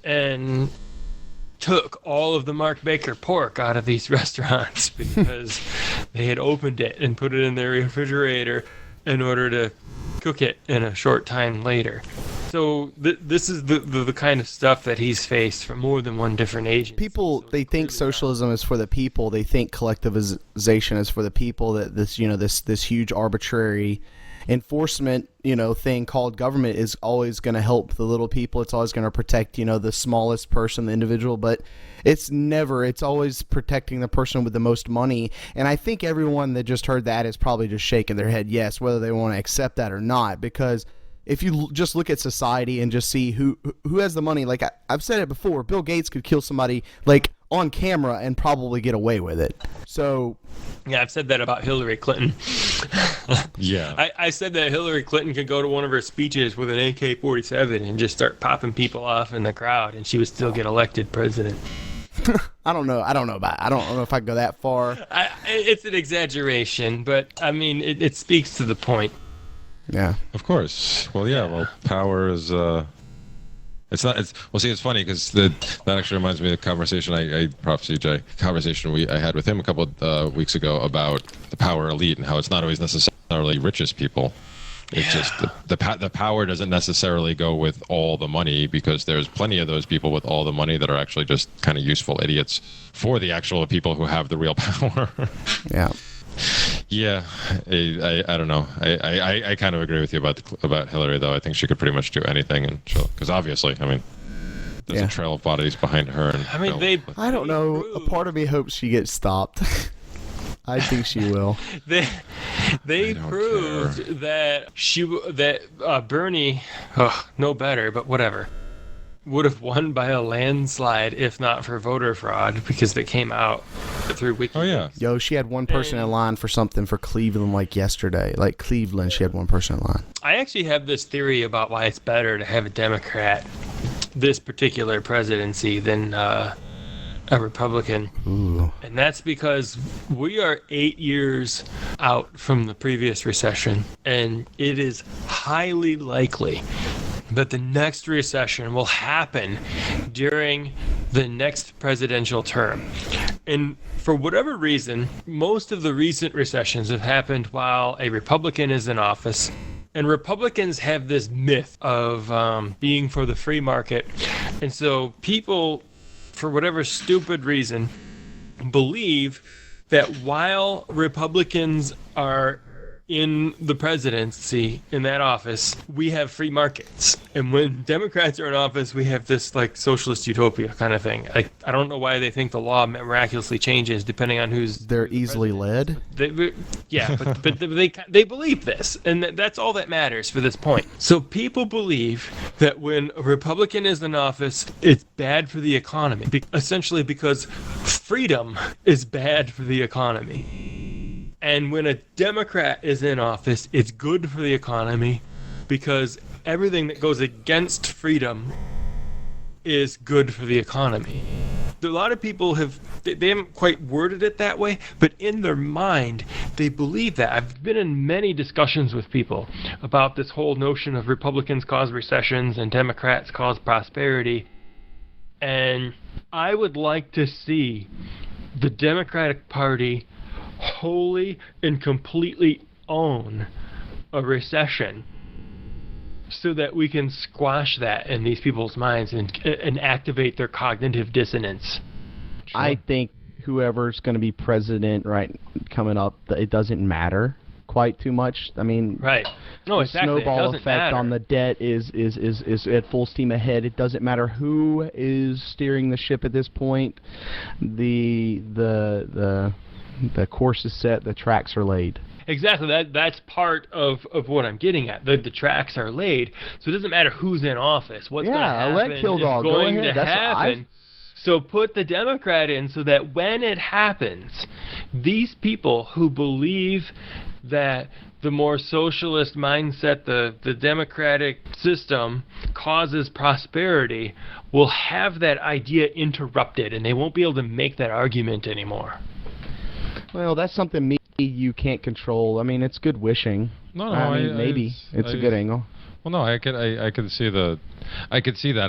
And took all of the Mark Baker pork out of these restaurants because they had opened it and put it in their refrigerator in order to cook it in a short time later. So this is the kind of stuff that he's faced from more than one different agency. People, they think socialism is for the people. They think collectivization is for the people. That this huge arbitrary enforcement thing called government is always going to help the little people. It's always going to protect the smallest person, the individual. But it's always protecting the person with the most money. And I think everyone that just heard that is probably just shaking their head yes, whether they want to accept that or not, because if you just look at society and just see who has the money, like I've said it before, Bill Gates could kill somebody like on camera and probably get away with it. So yeah, I've said that about Hillary Clinton. Yeah. I said that Hillary Clinton could go to one of her speeches with an AK-47 and just start popping people off in the crowd, and she would still get elected president. I don't know if I go that far. It's an exaggeration, but I mean, it speaks to the point. Yeah. Of course. Well, yeah. Well, power is. It's funny because that actually reminds me of a conversation Prof. CJ, I had with him a couple of weeks ago about the power elite and how it's not always necessarily richest people. It's just the power doesn't necessarily go with all the money, because there's plenty of those people with all the money that are actually just kind of useful idiots for the actual people who have the real power. Yeah. Yeah, I don't know. I kind of agree with you about Hillary, though. I think she could pretty much do anything, and because obviously, I mean, there's a trail of bodies behind her. And I mean, I don't know. A part of me hopes she gets stopped. I think she will. They proved that Bernie, no better, but whatever, would have won by a landslide if not for voter fraud, because they came out through WikiLeaks. Oh yeah. Yo, she had one person in line for something for Cleveland like yesterday. Like Cleveland, she had one person in line. I actually have this theory about why it's better to have a Democrat this particular presidency than a Republican. Ooh. And that's because we are 8 years out from the previous recession, and it is highly likely that the next recession will happen during the next presidential term. And for whatever reason, most of the recent recessions have happened while a Republican is in office. And Republicans have this myth of being for the free market. And so people, for whatever stupid reason, believe that while Republicans are in the presidency, in that office, we have free markets. And when Democrats are in office, we have this like socialist utopia kind of thing. Like, I don't know why they think the law miraculously changes depending on who's They're easily led. But they believe this, and that's all that matters for this point. So people believe that when a Republican is in office, it's bad for the economy, essentially because freedom is bad for the economy. And when a Democrat is in office, it's good for the economy because everything that goes against freedom is good for the economy. A lot of people they haven't quite worded it that way, but in their mind, they believe that. I've been in many discussions with people about this whole notion of Republicans cause recessions and Democrats cause prosperity. And I would like to see the Democratic Party wholly and completely own a recession so that we can squash that in these people's minds and activate their cognitive dissonance. Sure. I think whoever's going to be president coming up, it doesn't matter quite too much. I mean, right. No, the exactly. snowball effect on the debt is at full steam ahead. It doesn't matter who is steering the ship at this point. The course is set, the tracks are laid. Exactly. That's part of what I'm getting at. The tracks are laid, so it doesn't matter who's in office. What's going to happen let Kilgore is going go ahead. to happen. So put the Democrat in so that when it happens, these people who believe that the more socialist mindset, the democratic system causes prosperity, will have that idea interrupted, and they won't be able to make that argument anymore. Well, that's something you can't control. I mean, it's good wishing. No, maybe it's a good angle. Well, no, I could see that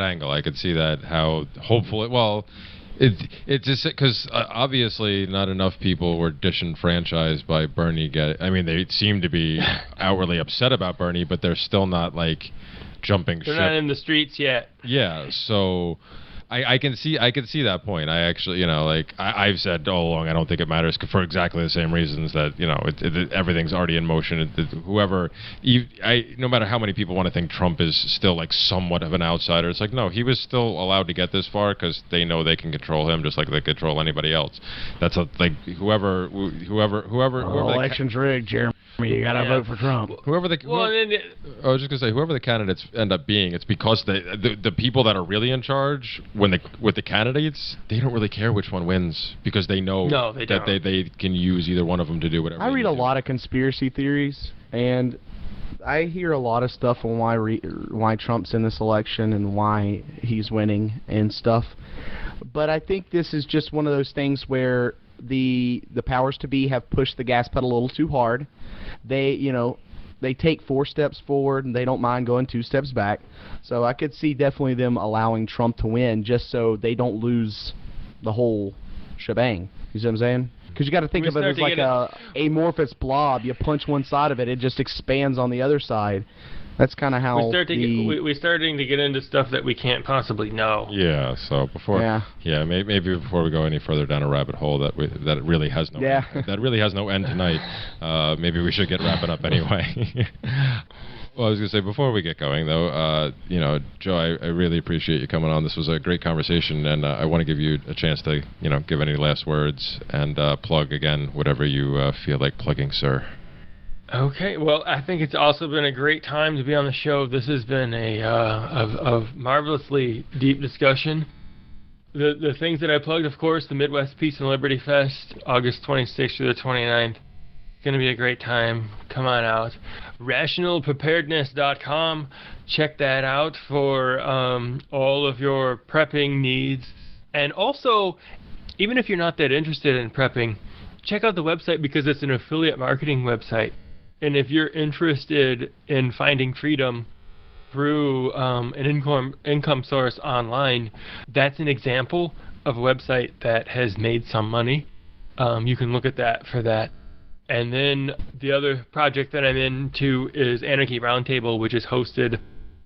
angle. I could see that how hopeful. Well, it just because obviously not enough people were disenfranchised by Bernie. I mean, they seem to be outwardly upset about Bernie, but they're still not like jumping ship. They're not in the streets yet. Yeah, so I can see that point. I actually, I've said all along I don't think it matters for exactly the same reasons that everything's already in motion. No matter how many people want to think Trump is still like somewhat of an outsider, it's like no, he was still allowed to get this far because they know they can control him just like they control anybody else. That's whoever. Election's rigged, Jeremy. You gotta vote for Trump. I was just gonna say whoever the candidates end up being, it's because the people that are really in charge with the candidates, they don't really care which one wins because they know that they can use either one of them to do whatever. I read a lot of conspiracy theories, and I hear a lot of stuff on why Trump's in this election and why he's winning and stuff. But I think this is just one of those things where the powers to be have pushed the gas pedal a little too hard. They take 4 steps forward and they don't mind going 2 steps back. So I could see definitely them allowing Trump to win just so they don't lose the whole shebang. You see what I'm saying? Because you got to think of it as like a amorphous blob. You punch one side of it, it just expands on the other side. That's kind of how we're starting to get into stuff that we can't possibly know. Yeah. So maybe before we go any further down a rabbit hole that really has no that really has no end tonight. Maybe we should get wrapping up anyway. Well, I was going to say, before we get going, though, Joe, I really appreciate you coming on. This was a great conversation, and I want to give you a chance to, give any last words and plug again whatever you feel like plugging, sir. Okay, well, I think it's also been a great time to be on the show. This has been a marvelously deep discussion. The things that I plugged, of course, the Midwest Peace and Liberty Fest, August 26th through the 29th. It's going to be a great time. Come on out. RationalPreparedness.com. Check that out for all of your prepping needs. And also, even if you're not that interested in prepping, check out the website because it's an affiliate marketing website. And if you're interested in finding freedom through an income source online, that's an example of a website that has made some money. You can look at that for that. And then the other project that I'm into is Anarchy Roundtable, which is hosted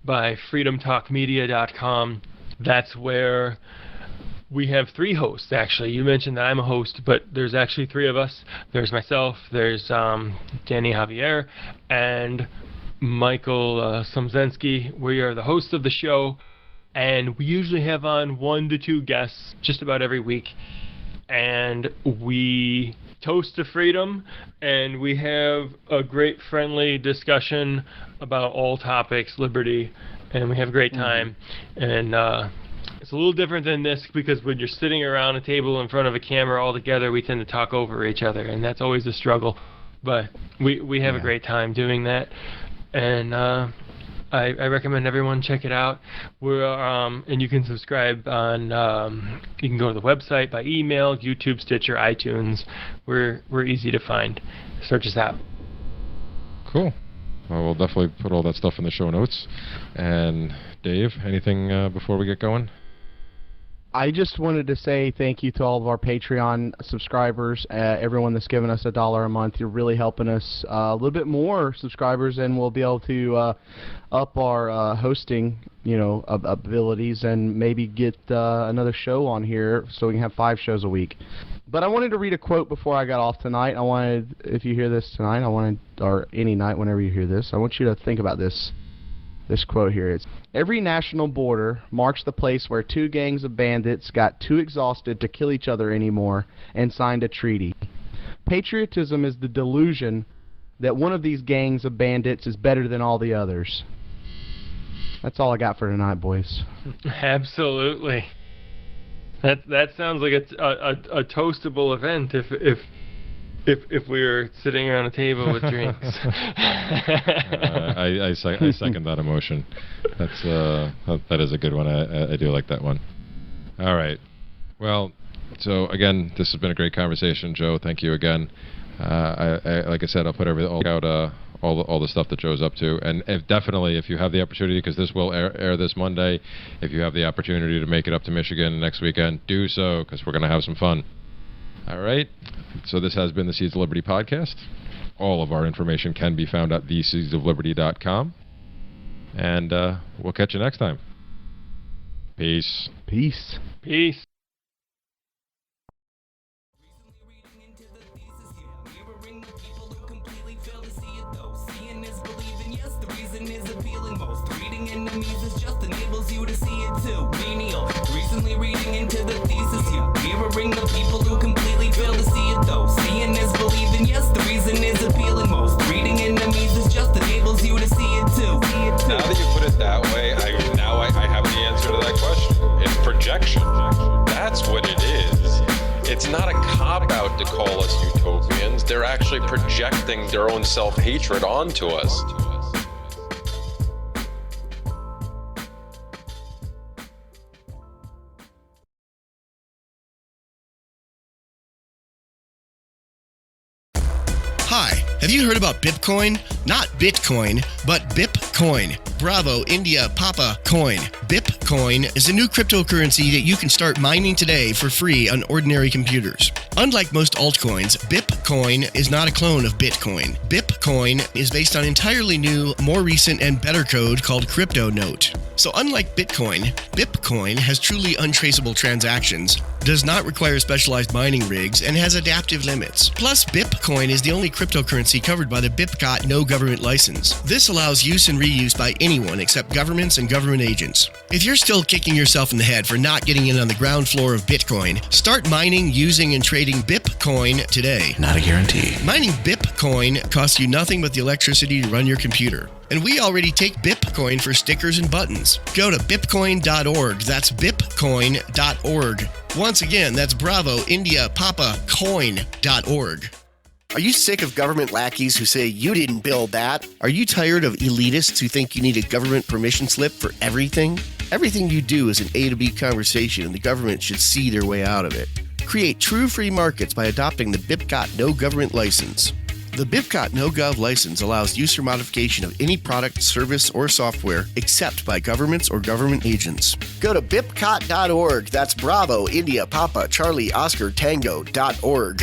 by freedomtalkmedia.com. That's where we have 3 hosts, actually. You mentioned that I'm a host, but there's actually 3 of us. There's myself, there's Danny Javier, and Michael Somzensky. We are the hosts of the show, and we usually have on 1 to 2 guests just about every week. And we toast to freedom, and we have a great friendly discussion about all topics, liberty, and we have a great time. And it's a little different than this because when you're sitting around a table in front of a camera all together, we tend to talk over each other, and that's always a struggle. But we have a great time doing that, and I recommend everyone check it out. We're and you can subscribe on you can go to the website by email, YouTube, Stitcher, iTunes. We're easy to find. Search us out. Cool. Well, we'll definitely put all that stuff in the show notes. And Dave, anything before we get going? I just wanted to say thank you to all of our Patreon subscribers, everyone that's given us $1 a month. You're really helping us a little bit more subscribers, and we'll be able to up our hosting, abilities, and maybe get another show on here so we can have 5 shows a week. But I wanted to read a quote before I got off tonight. If you hear this tonight, or any night whenever you hear this, I want you to think about this quote here. It's, every national border marks the place where 2 gangs of bandits got too exhausted to kill each other anymore and signed a treaty. Patriotism is the delusion that one of these gangs of bandits is better than all the others. That's all I got for tonight, boys. Absolutely. That sounds like a toastable event if we were sitting around a table with drinks. I second that emotion. That is a good one. I do like that one. All right. Well, so again, this has been a great conversation, Joe. Thank you again. Like I said, I'll put all the stuff that Joe's up to, and definitely if you have the opportunity, because this will air this Monday, if you have the opportunity to make it up to Michigan next weekend, do so, because we're going to have some fun. All right, so this has been the Seeds of Liberty podcast. All of our information can be found at theseedsofliberty.com, and we'll catch you next time. Peace. Peace. Peace. Enemies is just enables you to see it too. Menial, recently reading into the thesis, yeah. Mirroring the people who completely fail to see it though. Seeing is believing, yes, the reason is appealing most. Reading enemies is just enables you to see it too. Now that you put it that way, I have the answer to that question. It's projection. That's what it is. It's not a cop-out to call us utopians. They're actually projecting their own self-hatred onto us. Hi, have you heard about Bitcoin? Not Bitcoin, but Bipcoin. Bravo, India, Papa, Coin. Bipcoin is a new cryptocurrency that you can start mining today for free on ordinary computers. Unlike most altcoins, Bipcoin is not a clone of Bitcoin. Bipcoin is based on entirely new, more recent, and better code called CryptoNote. So unlike Bitcoin, Bipcoin has truly untraceable transactions, does not require specialized mining rigs, and has adaptive limits. Plus, Bipcoin is the only cryptocurrency covered by the BIPCOT No Government License. This allows use and reuse by anyone except governments and government agents. If you're still kicking yourself in the head for not getting in on the ground floor of Bitcoin, start mining, using, and trading Bipcoin today. Not a guarantee. Mining Bipcoin costs you nothing but the electricity to run your computer. And we already take Bipcoin for stickers and buttons. Go to bipcoin.org. That's bipcoin.org. Once again, that's Bravo, India, Papa, coin.org. Are you sick of government lackeys who say you didn't build that? Are you tired of elitists who think you need a government permission slip for everything? Everything you do is an A to B conversation, and the government should see their way out of it. Create true free markets by adopting the BIPCOT No Government License. The BIPCOT No Gov license allows use or modification of any product, service, or software except by governments or government agents. Go to bipcot.org. That's Bravo, India, Papa, Charlie, Oscar, Tango.org.